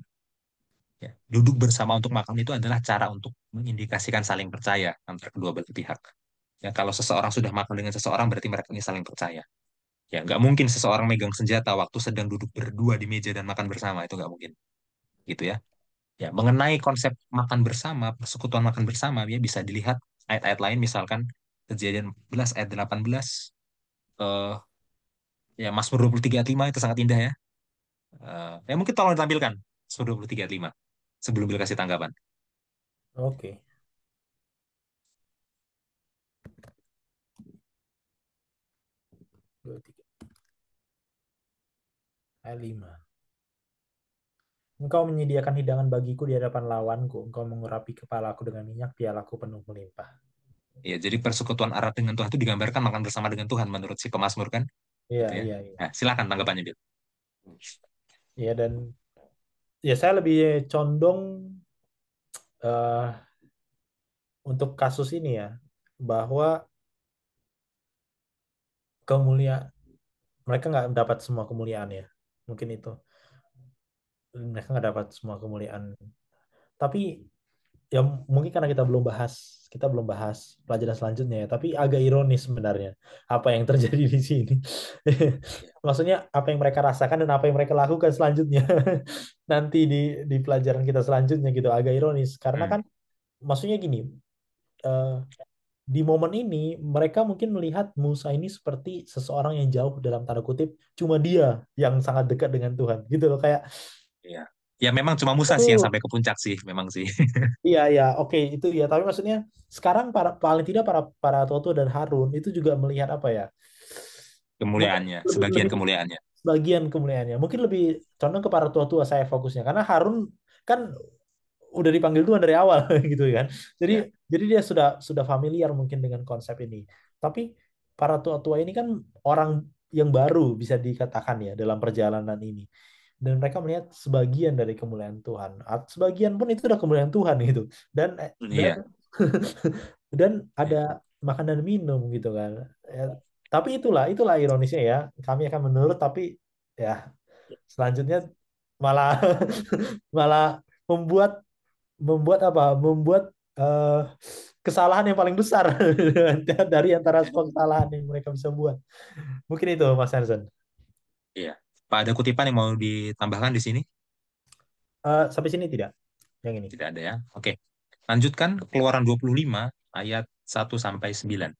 Ya, duduk bersama untuk makan itu adalah cara untuk mengindikasikan saling percaya antara kedua belah pihak. Ya, kalau seseorang sudah makan dengan seseorang berarti mereka ini saling percaya. Ya, nggak mungkin seseorang megang senjata waktu sedang duduk berdua di meja dan makan bersama, itu nggak mungkin. Gitu ya. Ya, mengenai konsep makan bersama, persekutuan makan bersama, ya bisa dilihat ayat-ayat lain, misalkan Kejadian 14 ayat 18, eh, ya Mazmur 23 ayat 5 itu sangat indah ya. Ya mungkin tolong ditampilkan Mazmur 23 ayat 5 sebelum Bill kasih tanggapan. Oke. 23 ayat 5. Engkau menyediakan hidangan bagiku di hadapan lawanku. Engkau mengurapi kepalaku dengan minyak, pialaku penuh melimpah. Ya, jadi persekutuan erat dengan Tuhan itu digambarkan makan bersama dengan Tuhan menurut si pemazmur kan, Iya, gitu ya. iya, iya. Nah, silakan tanggapannya Bill. Iya, dan ya saya lebih condong eh, untuk kasus ini ya, bahwa kemuliaan mereka nggak dapat semua kemuliaan ya. Mungkin itu. Mereka nggak dapat semua kemuliaan Tapi ya mungkin karena kita belum bahas pelajaran selanjutnya ya, tapi agak ironis sebenarnya apa yang terjadi di sini. Ya. Maksudnya apa yang mereka rasakan dan apa yang mereka lakukan selanjutnya nanti di pelajaran kita selanjutnya gitu, agak ironis karena Hmm, kan maksudnya gini, eh, di momen ini mereka mungkin melihat Musa ini seperti seseorang yang jauh dalam tanda kutip, cuma dia yang sangat dekat dengan Tuhan gitu loh, kayak ya. Ya memang cuma Musa sih yang tuh. sampai ke puncak sih, memang sih. Iya, iya, oke itu ya. Tapi maksudnya sekarang para paling tidak para para Toto dan Harun itu juga melihat apa ya? Mungkin Kemuliaannya, lebih sebagian lebih kemuliaannya. bagian kemuliaannya. Mungkin lebih condong ke para tua-tua saya fokusnya karena Harun kan udah dipanggil Tuhan dari awal gitu kan. Jadi Ya. jadi dia sudah familiar mungkin dengan konsep ini. Tapi para tua-tua ini kan orang yang baru bisa dikatakan ya dalam perjalanan ini. Dan mereka melihat sebagian dari kemuliaan Tuhan. Sebagian pun itu udah kemuliaan Tuhan gitu. Dan dan Iya. dan Iya. ada makan dan minum gitu kan. Ya, tapi itulah ironisnya ya. Kami akan menurut tapi ya selanjutnya malah malah membuat membuat apa? Membuat eh, kesalahan yang paling besar dari antara semua kesalahan yang mereka bisa buat. Mungkin itu Mas Hansen. Iya. Pak, ada kutipan yang mau ditambahkan di sini? Sampai sini tidak? Yang ini. Tidak ada ya. Oke. Lanjutkan Keluaran 25 ayat 1 sampai 9.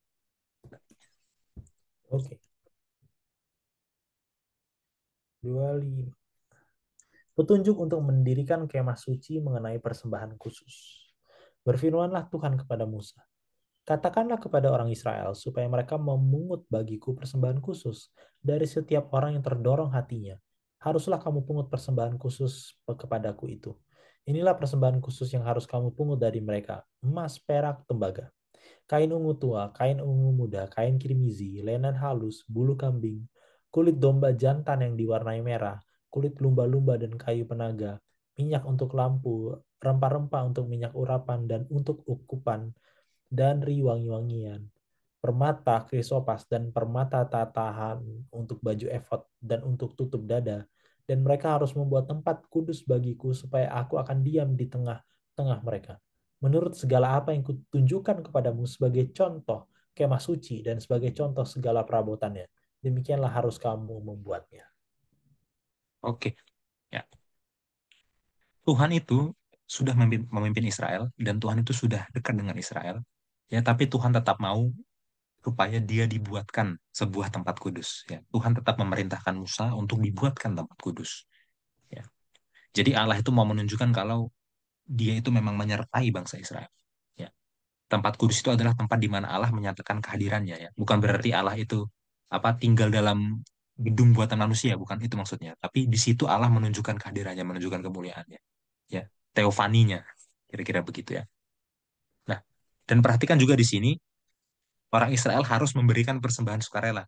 Oke. 25. Petunjuk untuk mendirikan kemah suci mengenai persembahan khusus. Berfirmanlah Tuhan kepada Musa, katakanlah kepada orang Israel supaya mereka memungut bagiku persembahan khusus dari setiap orang yang terdorong hatinya. Haruslah kamu pungut persembahan khusus kepadaku itu. Inilah persembahan khusus yang harus kamu pungut dari mereka: emas, perak, tembaga, kain ungu tua, kain ungu muda, kain kirmizi, lenan halus, bulu kambing, kulit domba jantan yang diwarnai merah, kulit lumba-lumba dan kayu penaga, minyak untuk lampu, rempah-rempah untuk minyak urapan dan untuk ukupan, dan riwangi wangi-wangian, permata krisopas dan permata tatahan untuk baju efod dan untuk tutup dada. Dan mereka harus membuat tempat kudus bagiku supaya aku akan diam di tengah-tengah mereka. Menurut segala apa yang kutunjukkan kepadamu sebagai contoh kemah suci dan sebagai contoh segala perabotannya. Demikianlah harus kamu membuatnya. Oke. Ya. Tuhan itu sudah memimpin Israel dan Tuhan itu sudah dekat dengan Israel. Ya, tapi Tuhan tetap mau supaya dia dibuatkan sebuah tempat kudus. Ya, Tuhan tetap memerintahkan Musa untuk dibuatkan tempat kudus. Ya. Jadi Allah itu mau menunjukkan kalau dia itu memang menyertai bangsa Israel. Ya. Tempat kudus itu adalah tempat di mana Allah menyatakan kehadirannya. Ya. Bukan berarti Allah itu apa tinggal dalam gedung buatan manusia, bukan itu maksudnya. Tapi di situ Allah menunjukkan kehadirannya, menunjukkan kemuliaannya. Ya, teofaninya, kira-kira begitu ya. Nah, dan perhatikan juga di sini orang Israel harus memberikan persembahan sukarela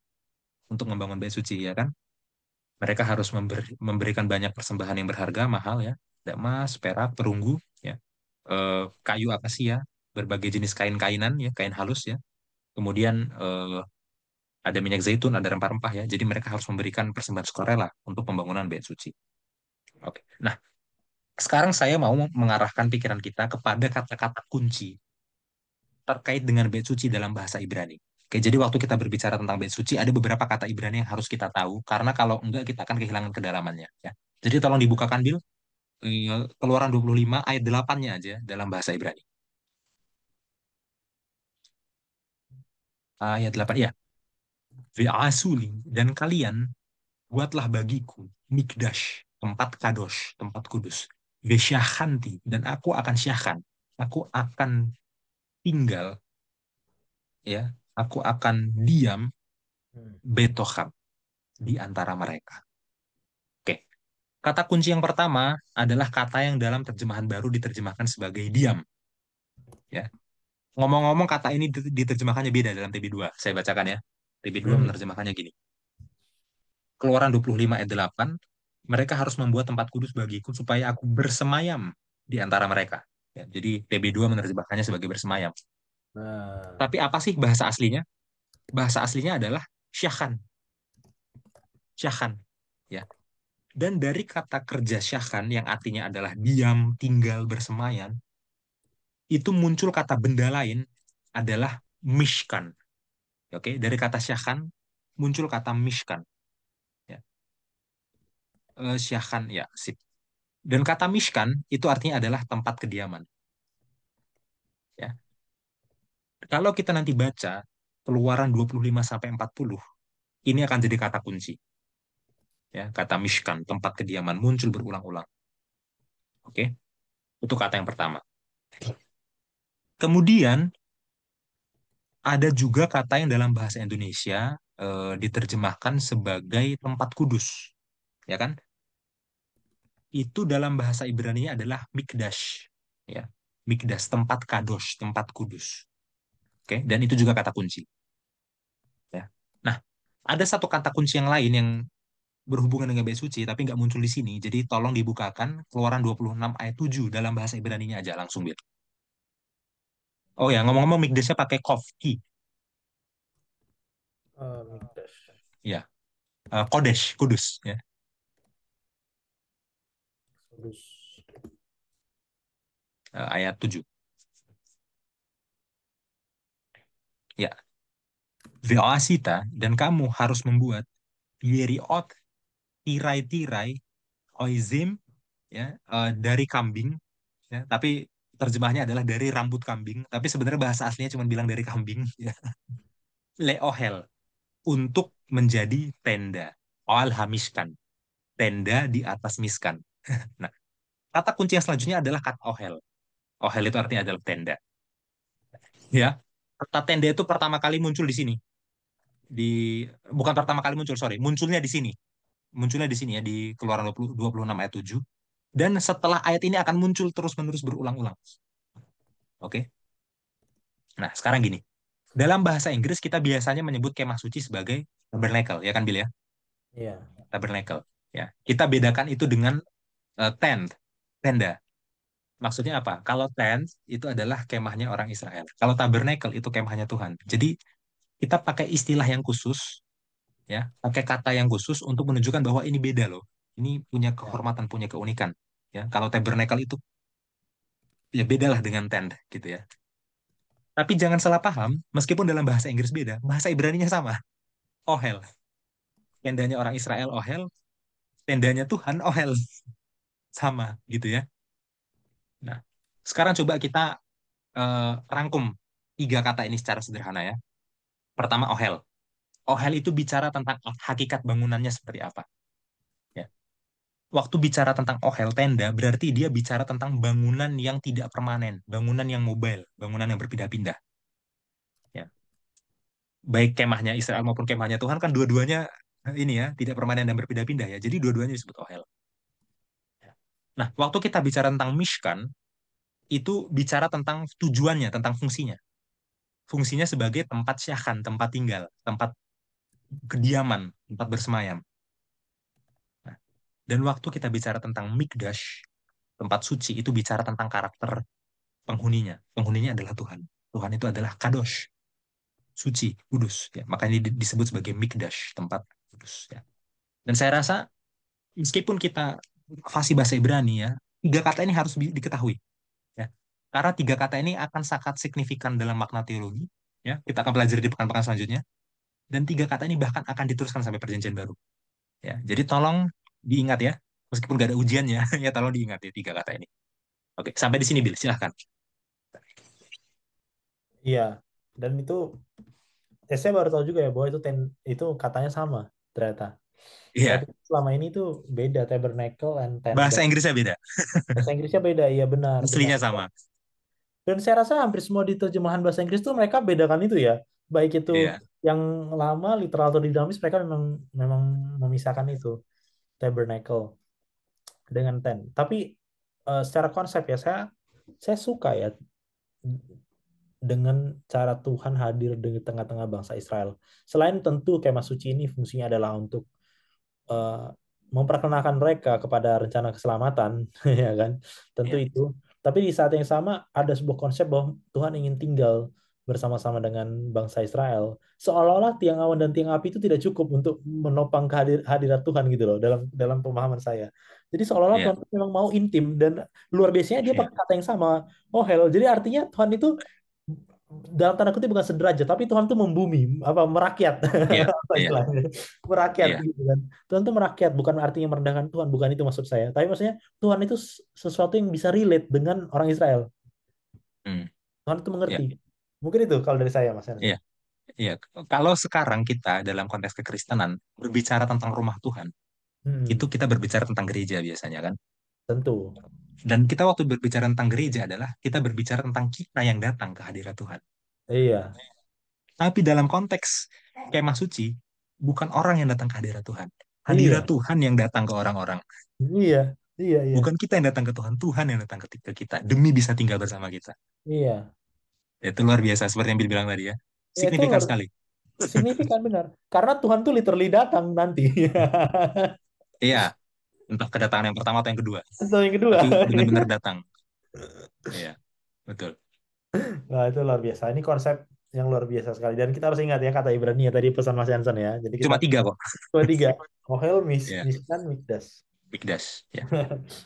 untuk membangun bait suci, ya kan? Mereka harus memberikan banyak persembahan yang berharga, mahal ya, ada emas, perak, perunggu, ya, kayu akasia, berbagai jenis kain-kainan, ya, kain halus ya. Kemudian ada minyak zaitun, ada rempah-rempah ya. Jadi mereka harus memberikan persembahan sukarela untuk pembangunan bait suci. Oke. Nah, sekarang saya mau mengarahkan pikiran kita kepada kata-kata kunci terkait dengan bait suci dalam bahasa Ibrani. Oke, jadi waktu kita berbicara tentang bait suci, ada beberapa kata Ibrani yang harus kita tahu, karena kalau enggak kita akan kehilangan kedalamannya. Ya. Jadi tolong dibukakan, Bil, Keluaran 25 ayat 8-nya aja dalam bahasa Ibrani. Ayat 8, ya. Ve'asuli, dan kalian buatlah bagiku mikdash, tempat kadosh, tempat kudus. Vesyakhanti, dan aku akan syahkan. Aku akan tinggal, ya. Aku akan diam Hmm. betoham di antara mereka. Oke. Kata kunci yang pertama adalah kata yang dalam terjemahan baru diterjemahkan sebagai diam. Ya. Ngomong-ngomong kata ini diterjemahkannya beda dalam TB2. Saya bacakan ya. TB2 Hmm. menerjemahkannya gini. Keluaran 25 ayat 8. Mereka harus membuat tempat kudus bagiku supaya aku bersemayam di antara mereka. Ya, jadi TB2 menerjemahkannya sebagai bersemayam. Nah, Tapi apa sih bahasa aslinya? Bahasa aslinya adalah syakhan. Syakhan. Ya. Dan dari kata kerja syahkan yang artinya adalah diam, tinggal, bersemayan, itu muncul kata benda lain adalah mishkan. Oke, dari kata syahkan muncul kata mishkan. Ya. Syahkan, ya, sip. Dan kata mishkan itu artinya adalah tempat kediaman. Ya. Kalau kita nanti baca Keluaran 25 sampai 40, ini akan jadi kata kunci. Ya, kata mishkan, tempat kediaman muncul berulang-ulang. Oke, itu kata yang pertama. Kemudian ada juga kata yang dalam bahasa Indonesia diterjemahkan sebagai tempat kudus, ya kan? Itu dalam bahasa Ibrani adalah mikdash, ya. Mikdash, tempat kadosh, tempat kudus. Oke, dan itu juga kata kunci, ya. Nah, ada satu kata kunci yang lain yang berhubungan dengan bait suci tapi nggak muncul di sini. Jadi tolong dibukakan Keluaran 26 ayat 7 dalam bahasa Ibraninya aja langsung, Bir. Oh ya, ngomong-ngomong mikdashnya pakai kof, ki. Mikdash. Ya, kodesh, kudus, ya. Kudus. Ayat 7. Ya, Veoasita, dan kamu harus membuat yeriot, tirai-tirai, oizim, ya, dari kambing, ya, tapi terjemahnya adalah dari rambut kambing, tapi sebenarnya bahasa aslinya cuma bilang dari kambing, ya. Leohel, untuk menjadi tenda. Oal hamiskan, tenda di atas miskan. Nah, kata kunci yang selanjutnya adalah kata ohel. Ohel itu artinya adalah tenda. Ya, kata tenda itu pertama kali muncul di sini. Di Bukan pertama kali muncul, sorry, munculnya di sini. Munculnya di sini ya, di Keluaran 26 ayat 7. Dan setelah ayat ini akan muncul terus-menerus berulang-ulang. Oke. Nah, sekarang gini. Dalam bahasa Inggris kita biasanya menyebut kemah suci sebagai tabernacle, ya kan, Bil, ya? Iya. Tabernacle. Ya. Kita bedakan itu dengan tent, tenda. Maksudnya apa? Kalau tent itu adalah kemahnya orang Israel. Kalau tabernacle itu kemahnya Tuhan. Jadi kita pakai istilah yang khusus, ya, pakai kata yang khusus untuk menunjukkan bahwa ini beda loh. Ini punya Ya. kehormatan, punya keunikan. Ya, kalau tabernacle itu ya bedalah dengan tent gitu ya. Tapi jangan salah paham, meskipun dalam bahasa Inggris beda, bahasa Ibraninya sama. Ohel. Tendanya orang Israel Ohel, tendanya Tuhan Ohel. Sama gitu ya. Nah, sekarang coba kita rangkum tiga kata ini secara sederhana ya. Pertama, Ohel. Ohel itu bicara tentang hakikat bangunannya seperti apa. Ya. Waktu bicara tentang Ohel, tenda, berarti dia bicara tentang bangunan yang tidak permanen, bangunan yang mobile, bangunan yang berpindah-pindah. Ya. Baik kemahnya Israel maupun kemahnya Tuhan kan dua-duanya ini ya, tidak permanen dan berpindah-pindah ya. Jadi dua-duanya disebut Ohel. Ya. Nah, waktu kita bicara tentang Mishkan, itu bicara tentang tujuannya, tentang fungsinya. Fungsinya sebagai tempat syakan, tempat tinggal, tempat kediaman, tempat bersemayam. Nah, dan waktu kita bicara tentang Mikdash, tempat suci, itu bicara tentang karakter penghuninya. Penghuninya adalah Tuhan. Tuhan itu adalah kadosh, suci, kudus. Ya. Makanya disebut sebagai Mikdash, tempat kudus. Ya. Dan saya rasa meskipun kita fasih bahasa Ibrani ya, tiga kata ini harus diketahui. Ya. Karena tiga kata ini akan sangat signifikan dalam makna teologi. Ya. Kita akan pelajari di pekan-pekan selanjutnya. Dan tiga kata ini bahkan akan diteruskan sampai perjanjian baru. Ya. Jadi tolong diingat ya. Meskipun gak ada ujiannya, ya tolong diingat ya tiga kata ini. Oke, sampai di sini Bill, silahkan. Iya. Dan itu saya baru tahu juga ya bahwa itu katanya sama ternyata. Saya Iya, pikir selama ini tuh beda tabernacle and tenda. bahasa Inggrisnya beda. Bahasa Inggrisnya beda, iya benar, benar. Aslinya sama. Dan saya rasa hampir semua di terjemahan bahasa Inggris tuh mereka bedakan itu ya. Baik itu Iya, yang lama literal atau dinamis mereka memang memang memisahkan itu tabernacle dengan tent. Tapi secara konsep ya saya suka ya dengan cara Tuhan hadir di tengah-tengah bangsa Israel. Selain tentu kemah suci ini fungsinya adalah untuk eh, memperkenalkan mereka kepada rencana keselamatan, ya kan? Tentu iya, itu. Tapi di saat yang sama ada sebuah konsep bahwa Tuhan ingin tinggal bersama-sama dengan bangsa Israel, seolah-olah tiang awan dan tiang api itu tidak cukup untuk menopang hadirat Tuhan gitu loh dalam dalam pemahaman saya. Jadi seolah-olah Iya, Tuhan itu memang mau intim dan luar biasanya dia iya, pakai kata yang sama. Oh hell, jadi artinya Tuhan itu dalam tanda kutip bukan sederajat, tapi Tuhan tuh membumi, apa merakyat, iya, apa iya, istilahnya, merakyat iya. gitu kan. Tuhan tuh merakyat, bukan artinya merendahkan Tuhan, bukan itu maksud saya. Tapi maksudnya Tuhan itu sesuatu yang bisa relate dengan orang Israel. Hmm, Tuhan itu iya, mengerti. Mungkin itu kalau dari saya, Mas Henry. iya, iya. Kalau sekarang kita dalam konteks kekristenan berbicara tentang rumah Tuhan, itu Hmm, kita berbicara tentang gereja biasanya kan. tentu. Dan kita waktu berbicara tentang gereja adalah kita berbicara tentang kita yang datang ke hadirat Tuhan. Iya, Tapi dalam konteks kemah suci, bukan orang yang datang ke hadirat Tuhan. Hadirat iya, Tuhan yang datang ke orang-orang. iya, iya, iya, Bukan kita yang datang ke Tuhan, Tuhan yang datang ke kita demi bisa tinggal bersama kita. iya. Itu luar biasa seperti yang Bill bilang tadi ya. Ya, itu Signifikan luar sekali. signifikan benar. Karena Tuhan tuh literally datang nanti. Iya, entah kedatangan yang pertama atau yang kedua, Atau yang kedua. tapi benar-benar datang. Iya, betul. Nah, itu luar biasa. Ini konsep yang luar biasa sekali. Dan kita harus ingat ya kata Ibrani ya tadi pesan Mas Jansen ya. Jadi kita Cuma tiga kok. dua tiga. Ohel, Iya, Miskan, Mikdas. Mikdas. Ya.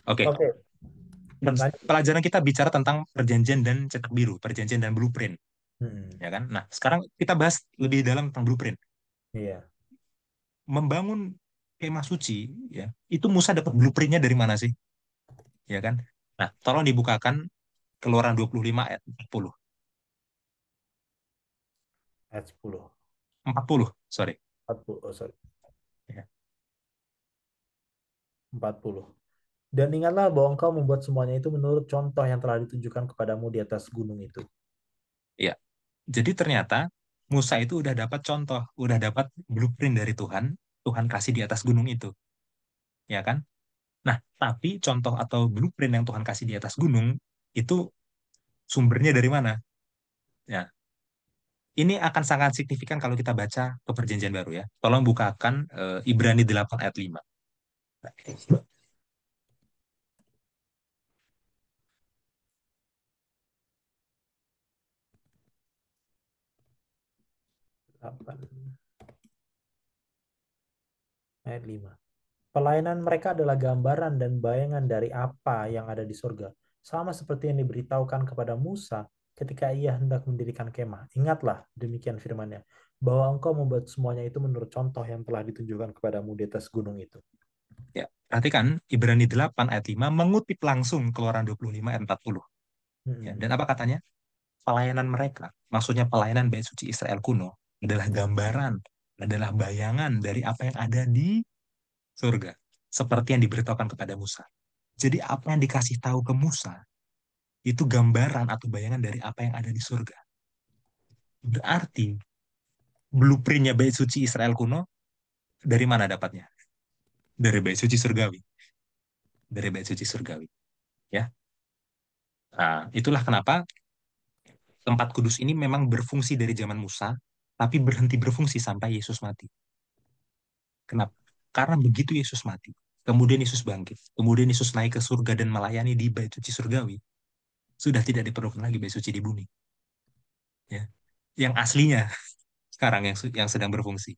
Oke, Oke, lanjut. pelajaran kita bicara tentang perjanjian dan cetak biru, perjanjian dan blueprint, Hmm, ya kan? Nah, sekarang kita bahas lebih dalam tentang blueprint. iya. Membangun kemah suci, ya, itu Musa dapat blueprintnya dari mana sih? Ya kan? Nah, tolong dibukakan Keluaran 25 ayat 40. Ayat 10. 40, sorry. 40, oh sorry. Ya, 40. Dan ingatlah bahwa engkau membuat semuanya itu menurut contoh yang telah ditunjukkan kepadamu di atas gunung itu. iya. Jadi ternyata Musa itu udah dapat contoh, udah dapat blueprint dari Tuhan, Tuhan kasih di atas gunung itu, ya kan? Nah, tapi contoh atau blueprint yang Tuhan kasih di atas gunung itu sumbernya dari mana? Ya, ini akan sangat signifikan kalau kita baca ke Perjanjian Baru ya. Tolong bukakan Ibrani 8 ayat 5. 8 ayat 5. Pelayanan mereka adalah gambaran dan bayangan dari apa yang ada di surga. Sama seperti yang diberitahukan kepada Musa ketika ia hendak mendirikan kemah. Ingatlah, demikian firman-Nya, bahwa engkau membuat semuanya itu menurut contoh yang telah ditunjukkan kepadamu di atas gunung itu. Ya, perhatikan Ibrani 8 ayat 5 mengutip langsung Keluaran 25 ayat 40. Ya, Hmm. dan apa katanya? Pelayanan mereka, maksudnya pelayanan bait suci Israel kuno, adalah gambaran, adalah bayangan dari apa yang ada di surga. Seperti yang diberitahukan kepada Musa. Jadi apa yang dikasih tahu ke Musa, itu gambaran atau bayangan dari apa yang ada di surga. Berarti blueprintnya bait suci Israel kuno, dari mana dapatnya? Dari bait suci surgawi. Dari bait suci surgawi. Ya, nah, itulah kenapa tempat kudus ini memang berfungsi dari zaman Musa, tapi berhenti berfungsi sampai Yesus mati. Kenapa? Karena begitu Yesus mati, kemudian Yesus bangkit, kemudian Yesus naik ke surga dan melayani di bait suci surgawi, sudah tidak diperlukan lagi bait suci di bumi. Ya, yang aslinya sekarang yang sedang berfungsi,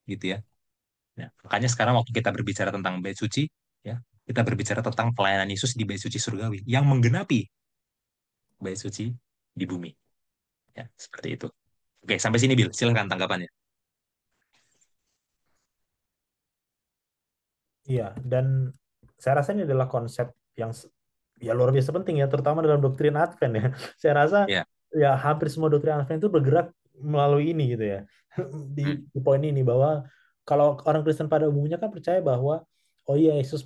gitu ya. Ya, makanya sekarang waktu kita berbicara tentang bait suci, ya, kita berbicara tentang pelayanan Yesus di bait suci surgawi yang menggenapi bait suci di bumi. Ya, seperti itu. Oke, sampai sini Bill, silahkan tanggapannya. Iya, dan saya rasa ini adalah konsep yang ya luar biasa penting ya, terutama dalam doktrin Advent ya. Saya rasa Ya, ya hampir semua doktrin Advent itu bergerak melalui ini gitu ya. Di, hmm, di poin ini bahwa kalau orang Kristen pada umumnya kan percaya bahwa oh iya Yesus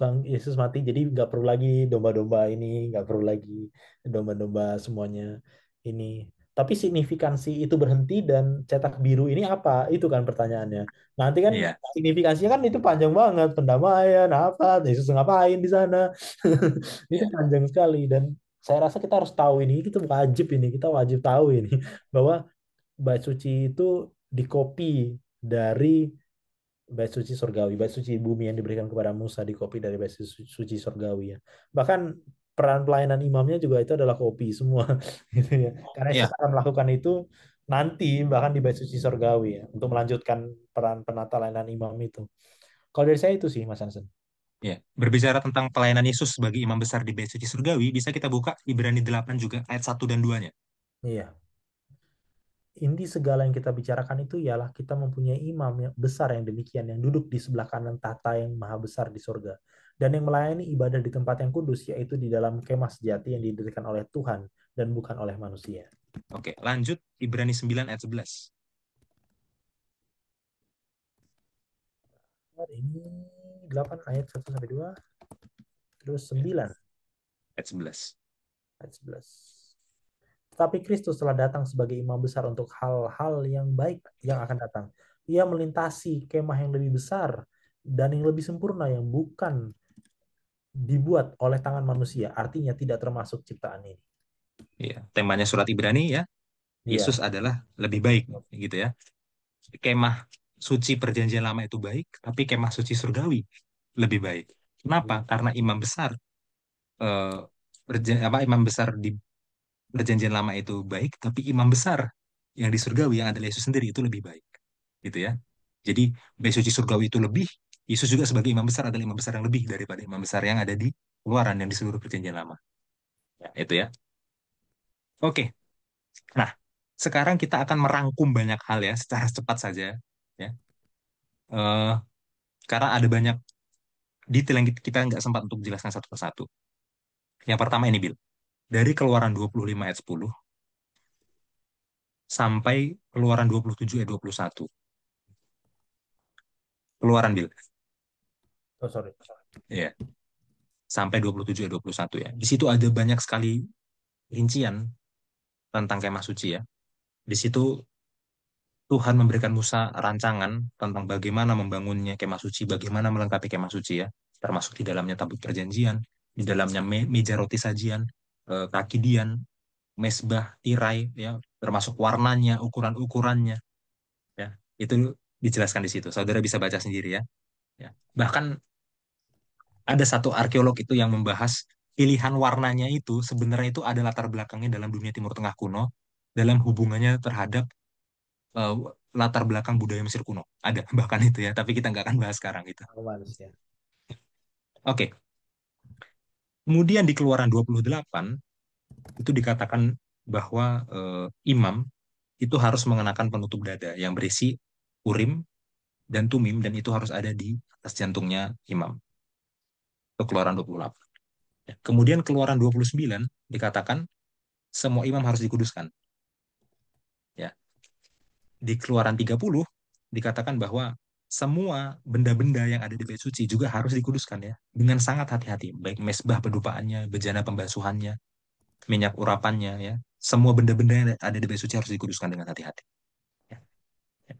mati jadi nggak perlu lagi domba-domba ini, nggak perlu lagi domba-domba semuanya ini. Tapi signifikansi itu berhenti dan cetak biru ini apa? Itu kan pertanyaannya. Nanti kan iya, signifikasinya kan itu panjang banget, pendamaian apa, Yesus ngapain di sana. Itu iya, panjang sekali dan saya rasa kita harus tahu ini, kita wajib tahu ini bahwa bait suci itu dikopi dari bait suci surgawi, bait suci bumi yang diberikan kepada Musa dikopi dari bait suci surgawi ya. Bahkan peran pelayanan imamnya juga itu adalah kopi semua gitu ya. Karena Yesus Ya, akan melakukan itu nanti bahkan di bait suci surgawi ya untuk melanjutkan peran penata layanan imam itu. Kalau dari saya itu sih Mas Hansen. ya. Berbicara tentang pelayanan Yesus sebagai imam besar di Bait Suci Surgawi, bisa kita buka Ibrani 8 juga ayat 1 dan 2-nya. Iya. Inti segala yang kita bicarakan itu ialah kita mempunyai imam yang besar yang demikian, yang duduk di sebelah kanan tahta yang maha besar di surga. Dan yang melayani ibadah di tempat yang kudus, yaitu di dalam kemah sejati yang didirikan oleh Tuhan dan bukan oleh manusia. Oke, lanjut Ibrani 9 ayat 11. Ini 8 ayat 1-2, terus Ya, 9 ayat 11. ayat 11. Tetapi Kristus telah datang sebagai imam besar untuk hal-hal yang baik yang akan datang. Ia melintasi kemah yang lebih besar dan yang lebih sempurna yang bukan dibuat oleh tangan manusia, artinya tidak termasuk ciptaan ini. Iya, temanya surat Ibrani ya, Yesus Iya, adalah lebih baik gitu ya. Kemah suci perjanjian lama itu baik, tapi kemah suci surgawi lebih baik. Kenapa? Karena imam besar eh, imam besar di perjanjian lama itu baik, tapi imam besar yang di surgawi yang adalah Yesus sendiri itu lebih baik. Gitu ya. Jadi bait suci surgawi itu lebih, Yesus juga sebagai imam besar adalah imam besar yang lebih daripada imam besar yang ada di keluaran yang di seluruh perjanjian lama. Ya, itu ya. Oke. Nah, sekarang kita akan merangkum banyak hal ya secara cepat saja ya. Eh, karena ada banyak detail yang kita nggak sempat untuk jelaskan satu persatu. Yang pertama ini, Bill. Dari Keluaran 25 ayat 10 sampai Keluaran 27 ayat 21. Keluaran, Bill. oh sorry. Ya, sampai 27 ayat 21 ya. Di situ ada banyak sekali rincian tentang kemah suci ya. Di situ Tuhan memberikan Musa rancangan tentang bagaimana membangunnya kemah suci, bagaimana melengkapi kemah suci ya, termasuk di dalamnya tabut perjanjian, di dalamnya meja roti sajian, kaki dian, mesbah, tirai, ya, termasuk warnanya, ukuran-ukurannya, ya, itu dijelaskan di situ. Saudara bisa baca sendiri ya. Ya. Bahkan ada satu arkeolog itu yang membahas pilihan warnanya itu sebenarnya itu ada latar belakangnya dalam dunia Timur Tengah kuno, dalam hubungannya terhadap eh, latar belakang budaya Mesir kuno. Ada bahkan itu ya, tapi kita nggak akan bahas sekarang itu. Aku manusia. Oke, kemudian di Keluaran 28 itu dikatakan bahwa imam itu harus mengenakan penutup dada yang berisi urim dan tumim dan itu harus ada di atas jantungnya imam. Itu Keluaran 28. Ya. Kemudian Keluaran 29 dikatakan semua imam harus dikuduskan. Ya. Di Keluaran 30 dikatakan bahwa semua benda-benda yang ada di bait suci juga harus dikuduskan ya dengan sangat hati-hati, baik mesbah pedupaannya, bejana pembasuhannya, minyak urapannya ya. Semua benda-benda yang ada di bait suci harus dikuduskan dengan hati-hati. Ya. Ya.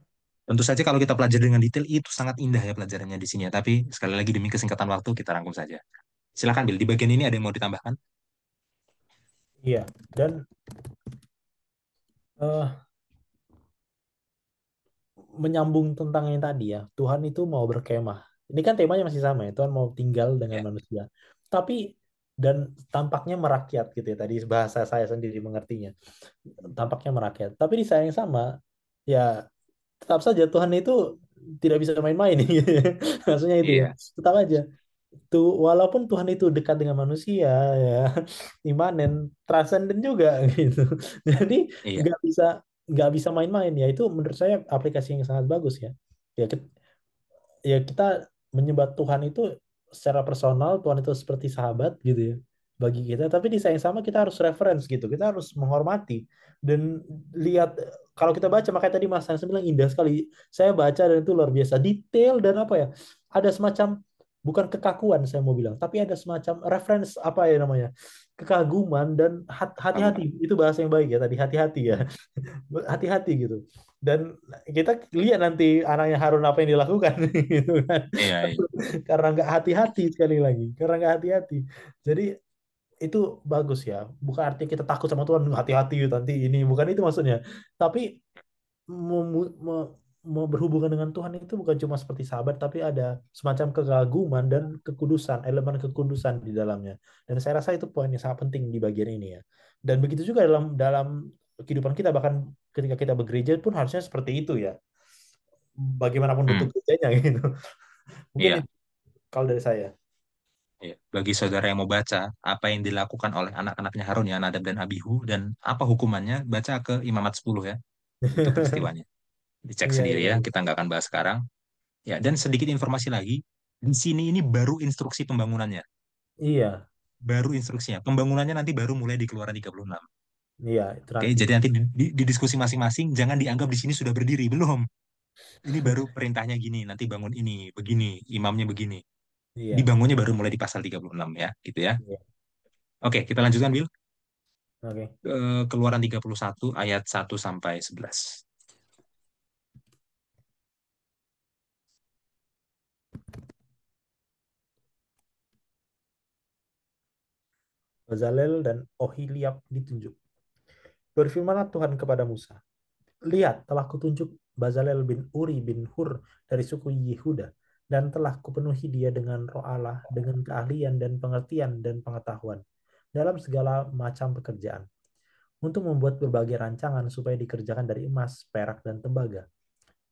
Tentu saja kalau kita pelajari dengan detail itu sangat indah ya pelajarannya di sini ya. Tapi sekali lagi demi kesingkatan waktu kita rangkum saja. Silakan Bill, di bagian ini ada yang mau ditambahkan? Iya, dan eh, menyambung tentang yang tadi ya, Tuhan itu mau berkemah. Ini kan temanya masih sama ya, Tuhan mau tinggal dengan Ya, manusia. Tapi dan tampaknya merakyat gitu ya, tadi bahasa saya sendiri mengertinya. Tampaknya merakyat. Tapi di saat yang sama, ya tetap saja Tuhan itu tidak bisa main-main gitu ya. Maksudnya itu ya. iya, Tetap aja. Tuh, walaupun Tuhan itu dekat dengan manusia ya, imanen, transenden juga gitu. Jadi iya, nggak bisa nggak bisa main-main ya. Itu menurut saya aplikasi yang sangat bagus ya. Ya, ya kita menyembah Tuhan itu secara personal, Tuhan itu seperti sahabat gitu ya bagi kita, tapi di saat yang sama kita harus reference gitu, kita harus menghormati dan lihat. Kalau kita baca, makanya tadi Mas Hansen bilang indah sekali, saya baca dan itu luar biasa detail dan apa ya, ada semacam, bukan kekakuan saya mau bilang, tapi ada semacam reference, apa ya namanya, kekaguman dan hati-hati, kagum. itu bahasa yang baik ya tadi, hati-hati ya, hati-hati gitu. Dan kita lihat nanti anaknya Harun apa yang dilakukan gitu kan. Iya, iya, Karena nggak hati-hati, sekali lagi karena nggak hati-hati. Jadi itu bagus ya, bukan artinya kita takut sama Tuhan, hati-hati nanti ini, bukan itu maksudnya, tapi mau berhubungan dengan Tuhan itu bukan cuma seperti sahabat, tapi ada semacam kekaguman dan kekudusan, elemen kekudusan di dalamnya. Dan saya rasa itu poin yang sangat penting di bagian ini ya. Dan begitu juga dalam dalam kehidupan kita, bahkan ketika kita begereja pun harusnya seperti itu ya. Bagaimanapun Hmm, bentuk gerejanya gitu. Mungkin iya. itu kalau dari saya. Iya. Bagi saudara yang mau baca apa yang dilakukan oleh anak-anaknya Harun ya, Nadab dan Abihu, dan apa hukumannya, baca ke Imamat 10 ya, itu peristiwanya. Dicek Iya, sendiri iya, ya, iya. kita nggak akan bahas sekarang. Ya, dan sedikit informasi lagi, di sini ini baru instruksi pembangunannya. Iya, Baru instruksinya. Pembangunannya nanti baru mulai di Keluaran 36. iya, itu Oke, nanti. jadi nanti di diskusi masing-masing, jangan dianggap di sini sudah berdiri. Belum. Ini baru perintahnya gini, nanti bangun ini, begini, imamnya begini. Iya, Dibangunnya baru mulai di pasal 36 ya, gitu ya. iya. Oke, kita lanjutkan, Bill. Oke. Keluaran 31 ayat 1 sampai 11. Bezalel dan Oholiab ditunjuk. Berfirmanlah Tuhan kepada Musa, lihat, telah kutunjuk Bazalel bin Uri bin Hur dari suku Yehuda, dan telah kupenuhi dia dengan roh Allah, dengan keahlian dan pengertian dan pengetahuan dalam segala macam pekerjaan, untuk membuat berbagai rancangan supaya dikerjakan dari emas, perak, dan tembaga,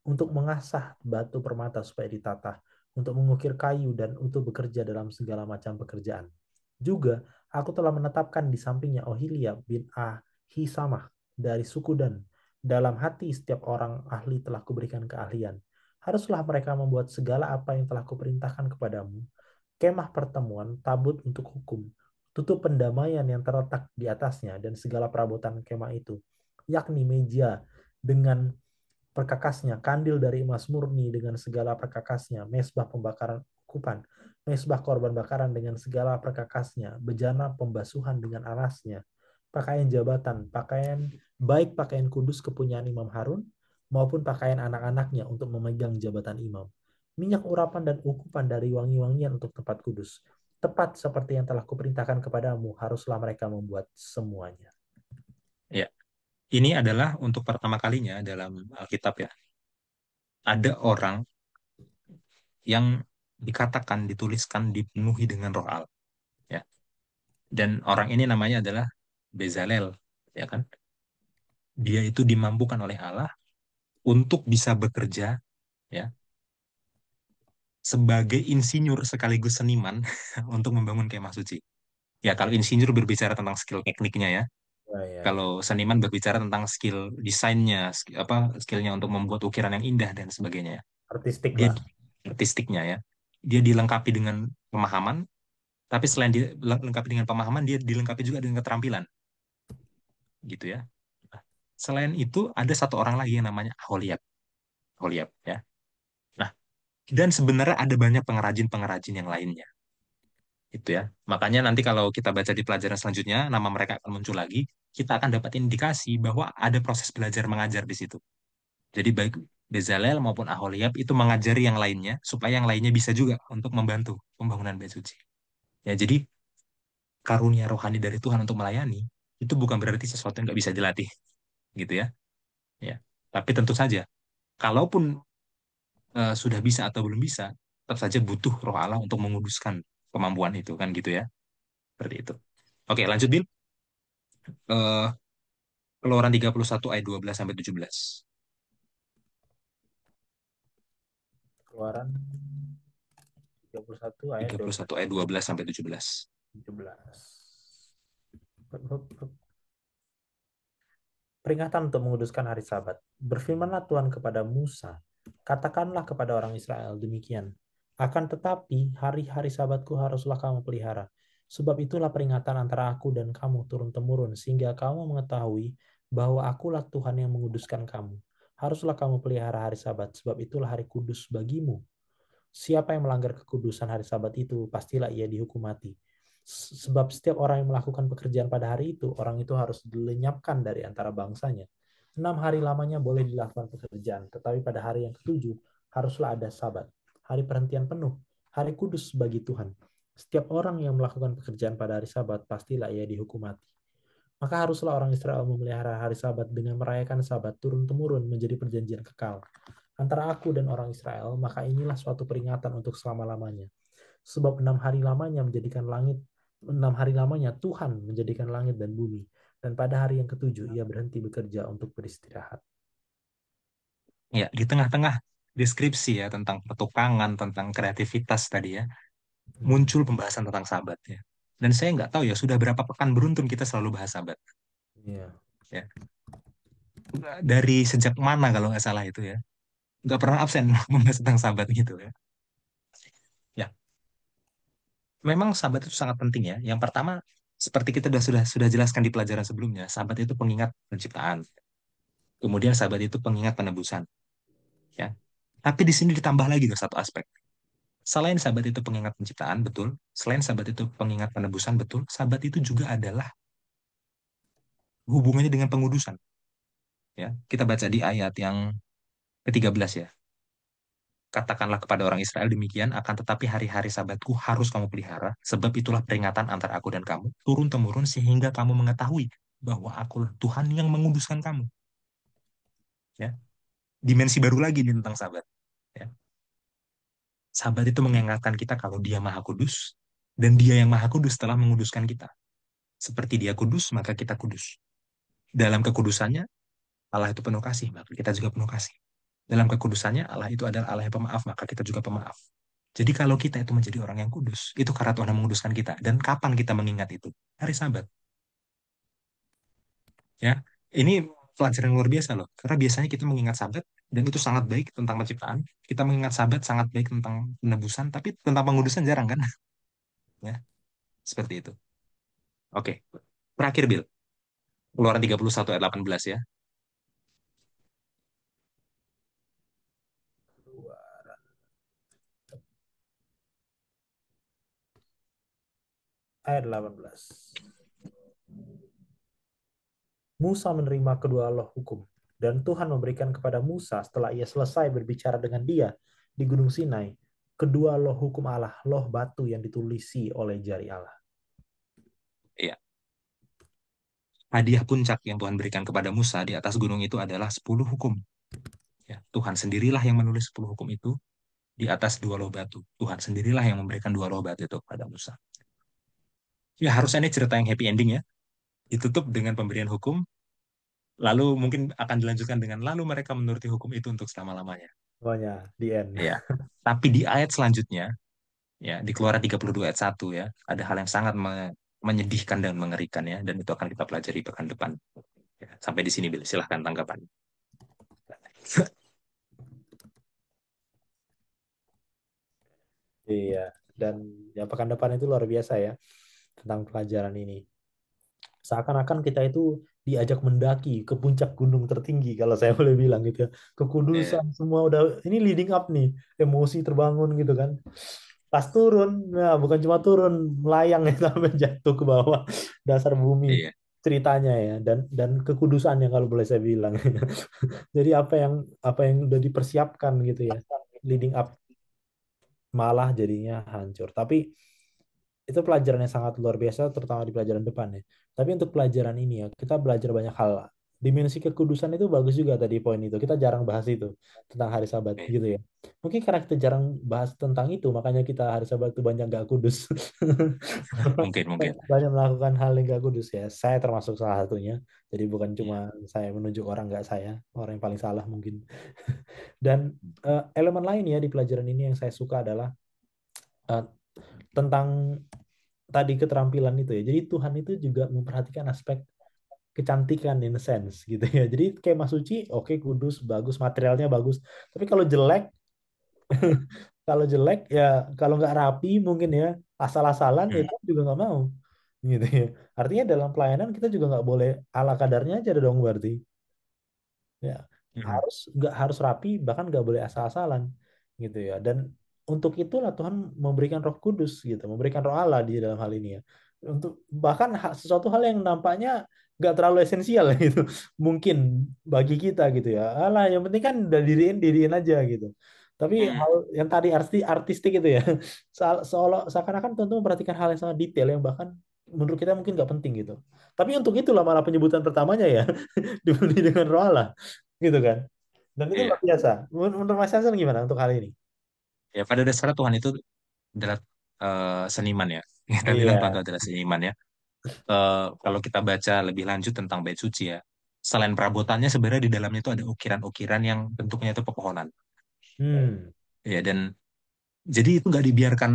untuk mengasah batu permata supaya ditata, untuk mengukir kayu, dan untuk bekerja dalam segala macam pekerjaan. Juga, aku telah menetapkan di sampingnya Ohiliab bin Ahisamah dari suku Dan. Dalam hati setiap orang ahli telah kuberikan keahlian. Haruslah mereka membuat segala apa yang telah kuperintahkan kepadamu, kemah pertemuan, tabut untuk hukum, tutup pendamaian yang terletak di atasnya, dan segala perabotan kemah itu, yakni meja dengan perkakasnya, kandil dari emas murni dengan segala perkakasnya, mesbah pembakaran kupan, mesbah korban bakaran dengan segala perkakasnya, bejana pembasuhan dengan alasnya, pakaian jabatan, pakaian kudus kepunyaan Imam Harun, maupun pakaian anak-anaknya untuk memegang jabatan imam. Minyak urapan dan ukupan dari wangi-wangian untuk tempat kudus. Tepat seperti yang telah kuperintahkan kepadamu, haruslah mereka membuat semuanya. Ya, ini adalah untuk pertama kalinya dalam Alkitab ya. Ada orang yang dikatakan, dituliskan, dipenuhi dengan roh Allah. Ya. Dan orang ini namanya adalah Bezalel, ya kan? Dia itu dimampukan oleh Allah untuk bisa bekerja, ya, sebagai insinyur sekaligus seniman untuk membangun kemah suci. Ya, kalau insinyur berbicara tentang skill tekniknya ya. Ya, ya, ya. Kalau seniman berbicara tentang skill desainnya, skillnya untuk membuat ukiran yang indah dan sebagainya. Artistik Dia lah. artistiknya ya. Dia dilengkapi dengan pemahaman, tapi selain dilengkapi dengan pemahaman, dia dilengkapi juga dengan keterampilan, gitu ya. Nah, selain itu ada satu orang lagi yang namanya Aholiab, Aholiab ya. Nah, dan sebenarnya ada banyak pengrajin-pengrajin yang lainnya. Itu ya. Makanya nanti kalau kita baca di pelajaran selanjutnya, nama mereka akan muncul lagi, kita akan dapat indikasi bahwa ada proses belajar mengajar di situ. Jadi baik Bezalel maupun Aholiab itu mengajari yang lainnya, supaya yang lainnya bisa juga untuk membantu pembangunan bait suci. Ya, jadi karunia rohani dari Tuhan untuk melayani, itu bukan berarti sesuatu yang nggak bisa dilatih, gitu ya. Ya. Tapi tentu saja, kalaupun sudah bisa atau belum bisa, tetap saja butuh roh Allah untuk menguduskan kemampuan itu, kan gitu ya. Seperti itu. Oke, lanjut, Bil. Eh, Keluaran 31 ayat 12 sampai 17. Keluaran 31 ayat 31 12 ayat 12 sampai 17. 17. Peringatan untuk menguduskan hari Sabat. Berfirmanlah Tuhan kepada Musa, katakanlah kepada orang Israel demikian. Akan tetapi hari-hari Sabatku haruslah kamu pelihara. Sebab itulah peringatan antara aku dan kamu turun-temurun, sehingga kamu mengetahui bahwa akulah Tuhan yang menguduskan kamu. Haruslah kamu pelihara hari Sabat, sebab itulah hari kudus bagimu. Siapa yang melanggar kekudusan hari Sabat itu, pastilah ia dihukum mati. Sebab setiap orang yang melakukan pekerjaan pada hari itu, orang itu harus dilenyapkan dari antara bangsanya. 6 hari lamanya boleh dilakukan pekerjaan, tetapi pada hari yang ketujuh haruslah ada Sabat, hari perhentian penuh, hari kudus bagi Tuhan. Setiap orang yang melakukan pekerjaan pada hari Sabat, pastilah ia dihukum mati. Maka haruslah orang Israel memelihara hari Sabat dengan merayakan Sabat turun-temurun menjadi perjanjian kekal. antara aku dan orang Israel, maka inilah suatu peringatan untuk selama-lamanya. Sebab 6 hari lamanya menjadikan langit, 6 hari lamanya Tuhan menjadikan langit dan bumi. Dan pada hari yang ketujuh ia berhenti bekerja untuk beristirahat. Ya, di tengah-tengah deskripsi ya tentang pertukangan, tentang kreativitas tadi ya, Hmm, muncul pembahasan tentang Sabat ya. Dan saya nggak tahu ya, sudah berapa pekan beruntun kita selalu bahas Sabat. iya, Ya. Dari sejak mana kalau nggak salah itu ya. Nggak pernah absen membahas tentang Sabat gitu ya. Ya, memang Sabat itu sangat penting ya. Yang pertama, seperti kita sudah jelaskan di pelajaran sebelumnya, Sabat itu pengingat penciptaan. Kemudian Sabat itu pengingat penebusan. Ya. Tapi di sini ditambah lagi loh satu aspek. Selain Sabat itu pengingat penciptaan, betul. Selain Sabat itu pengingat penebusan, betul. Sabat itu juga adalah hubungannya dengan pengudusan. Ya, kita baca di ayat yang ke-13 ya. Katakanlah kepada orang Israel demikian, akan tetapi hari-hari Sabatku harus kamu pelihara, sebab itulah peringatan antara aku dan kamu, turun-temurun sehingga kamu mengetahui bahwa akulah Tuhan yang menguduskan kamu. Ya, dimensi baru lagi nih tentang Sabat. Ya. Sabat itu mengingatkan kita kalau Dia Maha Kudus, dan Dia yang Maha Kudus telah menguduskan kita. Seperti Dia kudus, maka kita kudus. Dalam kekudusannya, Allah itu penuh kasih, maka kita juga penuh kasih. Dalam kekudusannya, Allah itu adalah Allah yang pemaaf, maka kita juga pemaaf. Jadi kalau kita itu menjadi orang yang kudus, itu karena Tuhan yang menguduskan kita. Dan kapan kita mengingat itu? Hari Sabat. Ya, ini pelajaran yang luar biasa loh. Karena biasanya kita mengingat Sabat, dan itu sangat baik tentang penciptaan. Kita mengingat Sabat sangat baik tentang penebusan, tapi tentang pengudusan jarang kan? Ya, seperti itu. Oke, terakhir Bill. Keluaran 31 ayat 18 ya. ayat 18. Musa menerima kedua loh hukum. Dan Tuhan memberikan kepada Musa setelah ia selesai berbicara dengan dia di Gunung Sinai, kedua loh hukum Allah, loh batu yang ditulisi oleh jari Allah. Iya. Hadiah puncak yang Tuhan berikan kepada Musa di atas gunung itu adalah 10 hukum. Ya, Tuhan sendirilah yang menulis 10 hukum itu di atas dua loh batu. Tuhan sendirilah yang memberikan dua loh batu itu kepada Musa. Ya, harusnya ini cerita yang happy ending ya. Ditutup dengan pemberian hukum, lalu mungkin akan dilanjutkan dengan lalu mereka menuruti hukum itu untuk selama-lamanya. Pokoknya di end. Ya. Tapi di ayat selanjutnya, ya, di Keluaran 32 ayat 1 ya, ada hal yang sangat menyedihkan dan mengerikan ya, dan itu akan kita pelajari pekan depan. Ya, sampai di sini, Bill. Silahkan tanggapan. Iya, dan yang pekan depan itu luar biasa ya tentang pelajaran ini. Seakan-akan kita itu diajak mendaki ke puncak gunung tertinggi kalau saya boleh bilang gitu ya. Ya, Kekudusan semua udah ini leading up nih, emosi terbangun gitu kan. Pas turun, nah bukan cuma turun, melayang ya sampai jatuh ke bawah dasar bumi iya. ceritanya ya dan kekudusannya kalau boleh saya bilang. Jadi apa yang udah dipersiapkan gitu ya leading up malah jadinya hancur. Tapi itu pelajaran yang sangat luar biasa, terutama di pelajaran depan ya. Tapi untuk pelajaran ini ya, kita belajar banyak hal. Dimensi kekudusan itu bagus juga tadi poin itu. Kita jarang bahas itu tentang hari Sabat Iya. gitu ya. Mungkin karena kita jarang bahas tentang itu, makanya kita hari Sabat itu banyak nggak kudus. Mungkin, mungkin. Banyak melakukan hal yang nggak kudus ya. Saya termasuk salah satunya. Jadi bukan cuma Iya. saya menunjuk orang nggak saya, orang yang paling salah mungkin. Dan elemen lain ya di pelajaran ini yang saya suka adalah eh, tentang tadi keterampilan itu ya. Jadi Tuhan itu juga memperhatikan aspek kecantikan in a sense gitu ya. Jadi kayak Mas Suci, oke kudus, bagus, materialnya bagus. Tapi kalau jelek ya kalau nggak rapi mungkin ya asal-asalan ya Hmm. Tuhan juga nggak mau gitu ya. Artinya dalam pelayanan kita juga nggak boleh ala kadarnya aja dong berarti. Ya, Hmm. nggak harus rapi, bahkan nggak boleh asal-asalan gitu ya. Dan untuk itulah Tuhan memberikan Roh Kudus gitu, memberikan Roh Allah di dalam hal ini ya. Untuk bahkan sesuatu hal yang nampaknya nggak terlalu esensial gitu, mungkin bagi kita gitu ya. Alah, yang penting kan udah diriin aja gitu. Tapi Hmm. hal yang tadi artistik itu ya, seolah seakan-akan tentu memperhatikan hal yang sangat detail yang bahkan menurut kita mungkin nggak penting gitu. Tapi untuk itulah malah penyebutan pertamanya ya, dibeli dengan roh Allah gitu kan. Dan itu luar Iya. biasa. Menurut Mas Hansen gimana untuk hal ini? Ya, pada dasarnya Tuhan itu adalah seniman ya. Kita bilang Tuhan itu Iya. adalah seniman ya. Kalau kita baca lebih lanjut tentang bait suci ya, selain perabotannya sebenarnya di dalamnya itu ada ukiran-ukiran yang bentuknya itu pepohonan. Hmm. Ya, dan jadi itu nggak dibiarkan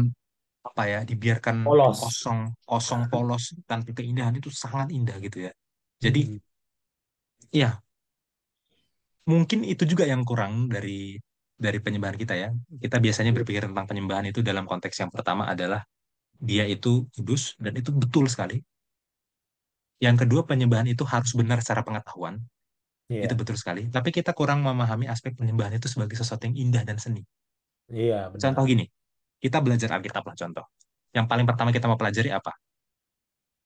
apa ya, dibiarkan Polos. kosong, kosong polos tanpa keindahan itu sangat indah gitu ya. Jadi Hmm. ya mungkin itu juga yang kurang dari penyembahan kita ya. Kita biasanya berpikir tentang penyembahan itu dalam konteks yang pertama adalah dia itu kudus dan itu betul sekali. Yang kedua, penyembahan itu harus benar secara pengetahuan. Itu Iya. betul sekali. Tapi kita kurang memahami aspek penyembahan itu sebagai sesuatu yang indah dan seni. Iya, Contoh benar. gini, kita belajar Alkitab lah contoh. Yang paling pertama kita mau pelajari apa?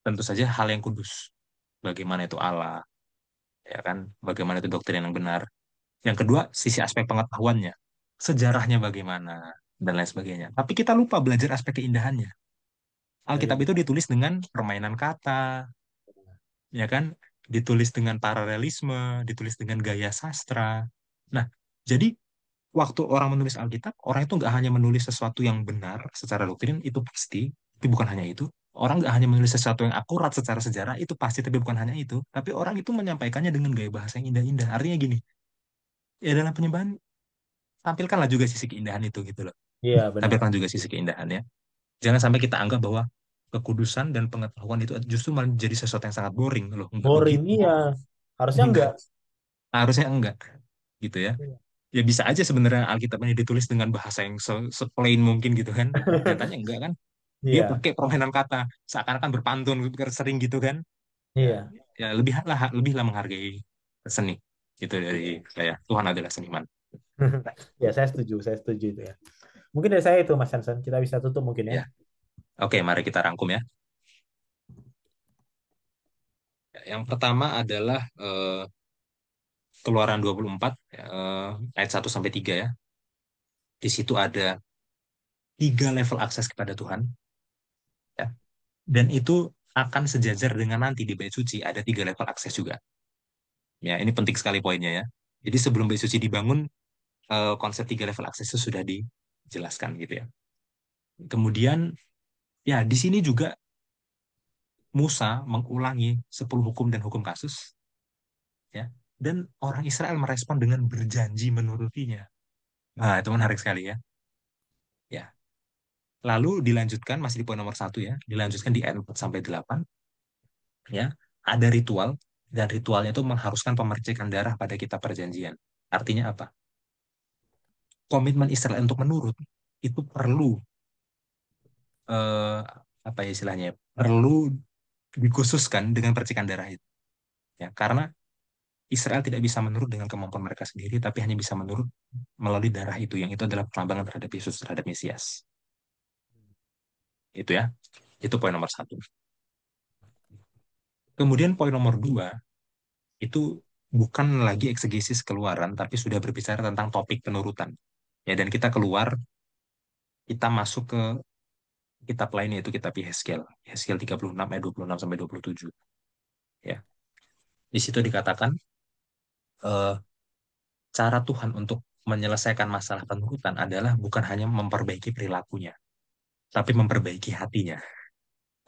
Tentu saja hal yang kudus. Bagaimana itu Allah, ya kan? Bagaimana itu doktrin yang benar. Yang kedua, sisi aspek pengetahuannya. Sejarahnya bagaimana, dan lain sebagainya. Tapi kita lupa belajar aspek keindahannya. Alkitab Iya. itu ditulis dengan permainan kata, ya kan? Ditulis dengan paralelisme, ditulis dengan gaya sastra. Nah, jadi waktu orang menulis Alkitab, orang itu nggak hanya menulis sesuatu yang benar secara doktrin, itu pasti, tapi bukan hanya itu. Orang nggak hanya menulis sesuatu yang akurat secara sejarah, itu pasti, tapi bukan hanya itu. Tapi orang itu menyampaikannya dengan gaya bahasa yang indah-indah. Artinya gini, ya dalam penyembahan, tampilkanlah juga sisi keindahan itu gitu loh. Iya, benar. Tampilkan juga sisi keindahannya. Jangan sampai kita anggap bahwa kekudusan dan pengetahuan itu justru malah menjadi sesuatu yang sangat boring loh. Enggak Boring, begitu. iya. Harusnya Enggak. enggak. Harusnya enggak. Gitu ya. Iya. Ya bisa aja sebenarnya Alkitab ini ditulis dengan bahasa yang se-plain mungkin gitu kan. Nyatanya enggak kan. Dia Iya. pakai permainan kata. Seakan-akan berpantun sering gitu kan. Ya, Iya. ya lebihlah menghargai seni. Itu dari saya. Tuhan adalah seniman. Ya, saya setuju itu ya. Mungkin dari saya itu Mas Hansen, kita bisa tutup mungkin ya. Ya. Oke, mari kita rangkum ya. Yang pertama adalah Keluaran 24 ayat 1 sampai 3 ya. Di situ ada 3 level akses kepada Tuhan ya. Dan itu akan sejajar dengan nanti di bait suci ada 3 level akses juga. Ya, ini penting sekali poinnya ya. Jadi sebelum bait suci dibangun konsep 3 level akses itu sudah dijelaskan gitu ya. Kemudian ya di sini juga Musa mengulangi 10 hukum dan hukum kasus ya. Dan orang Israel merespon dengan berjanji menurutinya. Nah, itu menarik sekali ya. Ya, lalu dilanjutkan, masih di poin nomor 1 ya, dilanjutkan di ayat 4 sampai 8, ya, ada ritual, dan ritualnya itu mengharuskan pemercikan darah pada kitab perjanjian. Artinya apa? Komitmen Israel untuk menurut, itu perlu, eh, apa ya istilahnya, perlu dikhususkan dengan percikan darah itu. Ya, karena Israel tidak bisa menurut dengan kemampuan mereka sendiri, tapi hanya bisa menurut melalui darah itu, yang itu adalah perlambangan terhadap Yesus, terhadap Mesias. Itu ya, itu poin nomor 1. Kemudian poin nomor 2, itu bukan lagi eksegesis keluaran, tapi sudah berbicara tentang topik penurutan. Ya, dan kita keluar, kita masuk ke kitab lain yaitu kitab Yehezkiel. Yehezkiel 36 ayat 26 sampai 27. Ya. Di situ dikatakan eh, cara Tuhan untuk menyelesaikan masalah penurutan adalah bukan hanya memperbaiki perilakunya, tapi memperbaiki hatinya.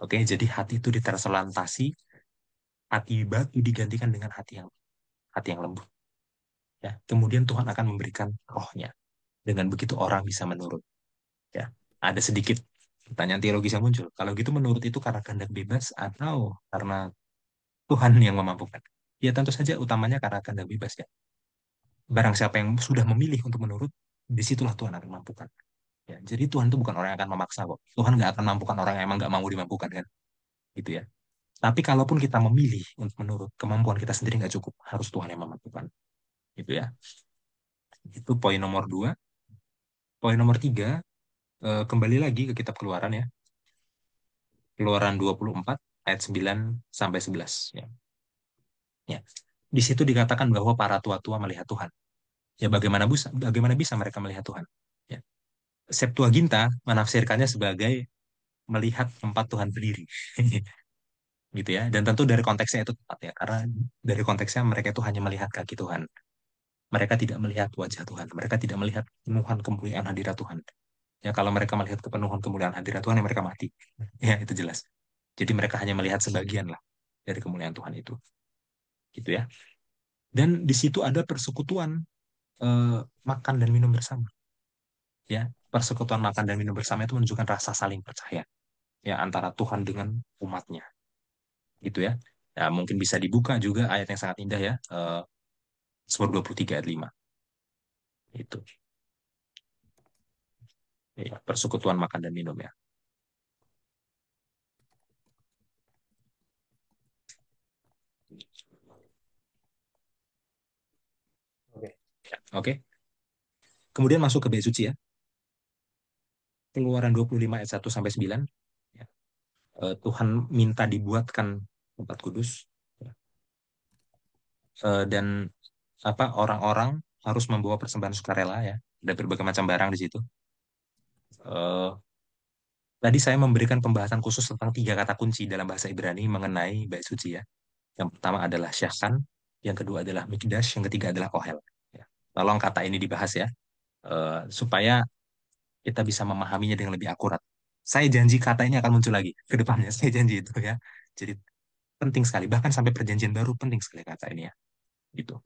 Oke, jadi hati itu ditransplantasi, hati batu digantikan dengan hati yang lembut. Ya, kemudian Tuhan akan memberikan rohnya. Dengan begitu orang bisa menurut. Ya, ada sedikit pertanyaan teologis yang muncul. Kalau gitu menurut itu karena kehendak bebas atau karena Tuhan yang memampukan? Ya tentu saja utamanya karena kehendak bebas ya. Barang siapa yang sudah memilih untuk menurut, disitulah Tuhan akan memampukan. Ya, jadi Tuhan itu bukan orang yang akan memaksa kok. Tuhan nggak akan memampukan orang yang emang nggak mau dimampukan kan, gitu ya. Tapi kalaupun kita memilih untuk menurut, kemampuan kita sendiri nggak cukup, harus Tuhan yang memampukan, gitu ya. Itu poin nomor 2. Poin nomor 3, kembali lagi ke kitab Keluaran ya. Keluaran 24 ayat 9 sampai 11 ya. Ya. Di situ dikatakan bahwa para tua-tua melihat Tuhan. Ya bagaimana bisa mereka melihat Tuhan? Ya. Septuaginta menafsirkannya sebagai melihat tempat Tuhan berdiri. Gitu ya. Dan tentu dari konteksnya itu tepat ya, karena dari konteksnya mereka itu hanya melihat kaki Tuhan. mereka tidak melihat wajah Tuhan. Mereka tidak melihat penuhan kemuliaan hadirat Tuhan. Ya, kalau mereka melihat kepenuhan kemuliaan hadirat Tuhan, ya mereka mati. Ya, itu jelas. Jadi mereka hanya melihat sebagian lah dari kemuliaan Tuhan itu. Gitu ya. Dan di situ ada persekutuan makan dan minum bersama. Ya, persekutuan makan dan minum bersama itu menunjukkan rasa saling percaya ya antara Tuhan dengan umatnya. Gitu ya. Ya, mungkin bisa dibuka juga ayat yang sangat indah ya. Mazmur 23 ayat 5. Itu. Ya, persekutuan makan dan minum ya. Oke. Ya, oke. Kemudian masuk ke bait suci ya. Keluaran 25 ayat 1 sampai 9. Ya. Tuhan minta dibuatkan tempat kudus. Ya. Dan apa orang-orang harus membawa persembahan sukarela ya. Ada berbagai macam barang di situ. Eh, Tadi saya memberikan pembahasan khusus tentang tiga kata kunci dalam bahasa Ibrani mengenai bait suci ya. Yang pertama adalah syahkan, yang kedua adalah mikdash, yang ketiga adalah ohel. Ya. Tolong kata ini dibahas ya, supaya kita bisa memahaminya dengan lebih akurat. Saya janji kata ini akan muncul lagi ke depannya. Saya janji itu ya. Jadi penting sekali, bahkan sampai perjanjian baru penting sekali kata ini ya. Gitu.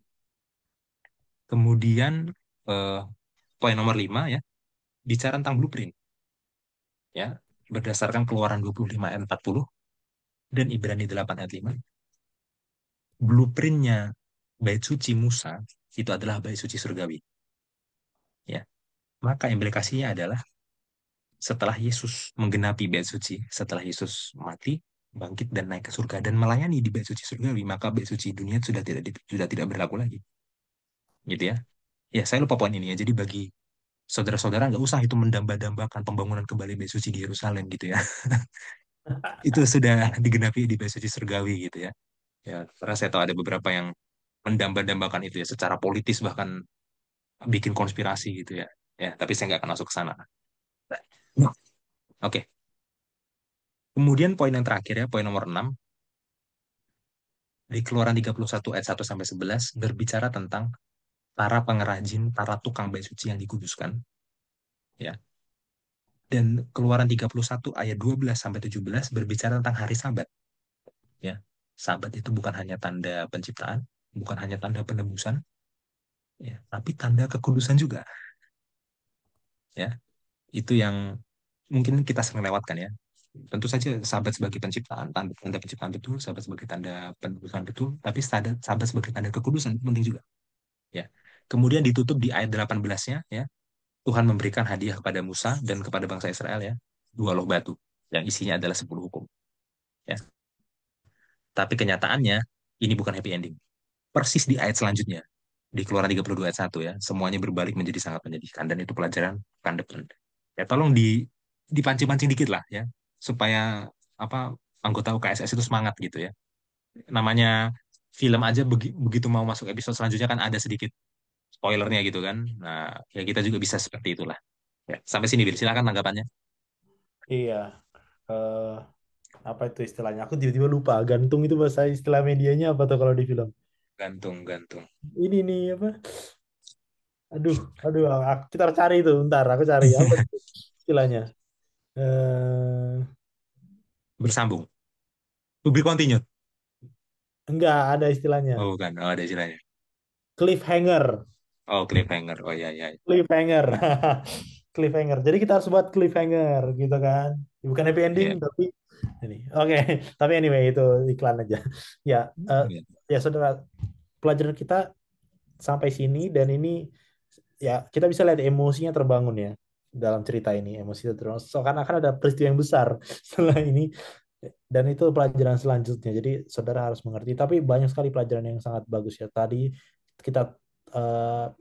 Kemudian eh, poin nomor 5 ya, bicara tentang blueprint ya, berdasarkan Keluaran 25 ayat 40 dan Ibrani 8 ayat 5. Blueprintnya bait suci Musa itu adalah bait suci surgawi. Ya, maka implikasinya adalah setelah Yesus menggenapi bait suci, setelah Yesus mati, bangkit dan naik ke surga dan melayani di bait suci surgawi, maka bait suci dunia sudah tidak berlaku lagi. Gitu ya. Ya, saya lupa poin ini ya. Jadi bagi saudara-saudara nggak usah itu mendamba-dambakan pembangunan kembali bait suci di Yerusalem gitu ya. Itu sudah digenapi di bait suci surgawi gitu ya. Ya, karena saya tahu ada beberapa yang mendamba-dambakan itu ya secara politis bahkan bikin konspirasi gitu ya. Ya, tapi saya nggak akan masuk ke sana. Nah, oke. Kemudian poin yang terakhir ya, poin nomor 6 di Keluaran 31 ayat 1 sampai 11 berbicara tentang para pengrajin, para tukang bait suci yang dikuduskan ya. Dan Keluaran 31 ayat 12 sampai 17 berbicara tentang hari Sabat ya. Sabat itu bukan hanya tanda penciptaan, bukan hanya tanda penebusan ya, tapi tanda kekudusan juga ya. Itu yang mungkin kita sering lewatkan ya. Tentu saja sabat sebagai penciptaan, tanda penciptaan betul, sabat sebagai tanda penebusan betul, tapi sabat sebagai tanda kekudusan itu penting juga ya. Kemudian ditutup di ayat 18-nya ya. Tuhan memberikan hadiah kepada Musa dan kepada bangsa Israel ya, dua loh batu yang isinya adalah 10 hukum ya. Tapi kenyataannya ini bukan happy ending. Persis di ayat selanjutnya di Keluaran 32 ayat 1 ya, semuanya berbalik menjadi sangat menyedihkan dan itu pelajaran pekan depan. Ya tolong dipancing-pancing dikit lah ya supaya apa anggota UKSS itu semangat gitu ya. Namanya film aja begitu mau masuk episode selanjutnya kan ada sedikit spoilernya gitu kan. Nah, ya kita juga bisa seperti itulah. Ya, sampai sini Bir, silakan tanggapannya. Iya. Eh, apa itu istilahnya? Aku tiba-tiba lupa. Gantung itu bahasa istilah medianya apa tuh kalau di film? Gantung, gantung. Ini nih apa? Aduh, aduh. Kita cari itu. Ntar aku cari apa itu istilahnya. Bersambung. To be continued. Enggak ada istilahnya. Oh, bukan. Oh, ada istilahnya. Cliffhanger. Oh, cliffhanger. Oh, iya, iya. Cliffhanger. Cliffhanger. Jadi kita harus buat cliffhanger gitu kan. Bukan happy ending Iya. tapi ini. Oke, tapi anyway itu iklan aja. Ya, Iya. ya saudara, pelajaran kita sampai sini dan ini ya kita bisa lihat emosinya terbangun ya dalam cerita ini. Emosi terbangun. Seakan-akan ada peristiwa yang besar setelah ini dan itu pelajaran selanjutnya. Jadi saudara harus mengerti. Tapi banyak sekali pelajaran yang sangat bagus ya. Tadi kita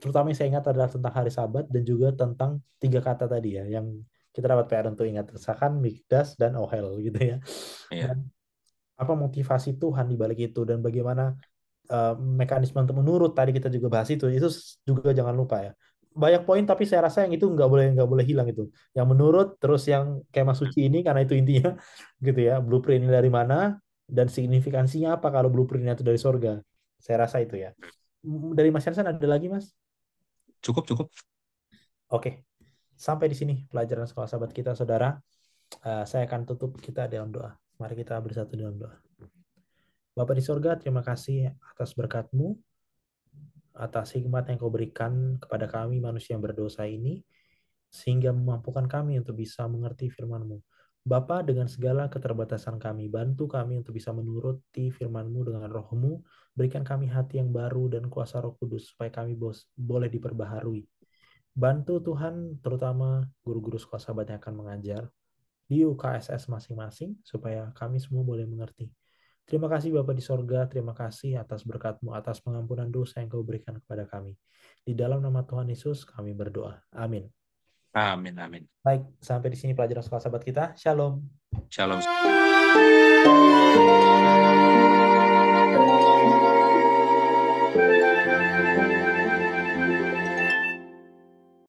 terutama yang saya ingat adalah tentang hari Sabat dan juga tentang tiga kata tadi ya yang kita dapat PR untuk ingat. Misalkan Mikdas dan Ohel gitu ya. Iya. Dan apa motivasi Tuhan di balik itu dan bagaimana mekanisme untuk menurut tadi kita juga bahas itu juga jangan lupa ya banyak poin tapi saya rasa yang itu nggak boleh hilang itu yang menurut terus yang kemah suci ini karena itu intinya gitu ya blueprint ini dari mana dan signifikansinya apa kalau blueprintnya itu dari sorga saya rasa itu ya Dari Mas Yansan ada lagi, Mas? Cukup, cukup. Oke, sampai di sini pelajaran sekolah sahabat kita, saudara. Saya akan tutup kita dengan doa. Mari kita bersatu dalam doa. Bapa di sorga, terima kasih atas berkat-Mu, atas hikmat yang Kau berikan kepada kami manusia yang berdosa ini, sehingga memampukan kami untuk bisa mengerti firman-Mu. Bapa, dengan segala keterbatasan kami, bantu kami untuk bisa menuruti firman-Mu dengan roh-Mu, berikan kami hati yang baru dan kuasa Roh Kudus, supaya kami boleh diperbaharui. Bantu Tuhan, terutama guru-guru sekolah sahabat yang akan mengajar di UKSS masing-masing, supaya kami semua boleh mengerti. Terima kasih Bapa di sorga, terima kasih atas berkat-Mu, atas pengampunan dosa yang Kau berikan kepada kami. Di dalam nama Tuhan Yesus kami berdoa. Amin. Amin, amin. Baik, sampai di sini pelajaran sekolah sahabat kita. Shalom. Shalom.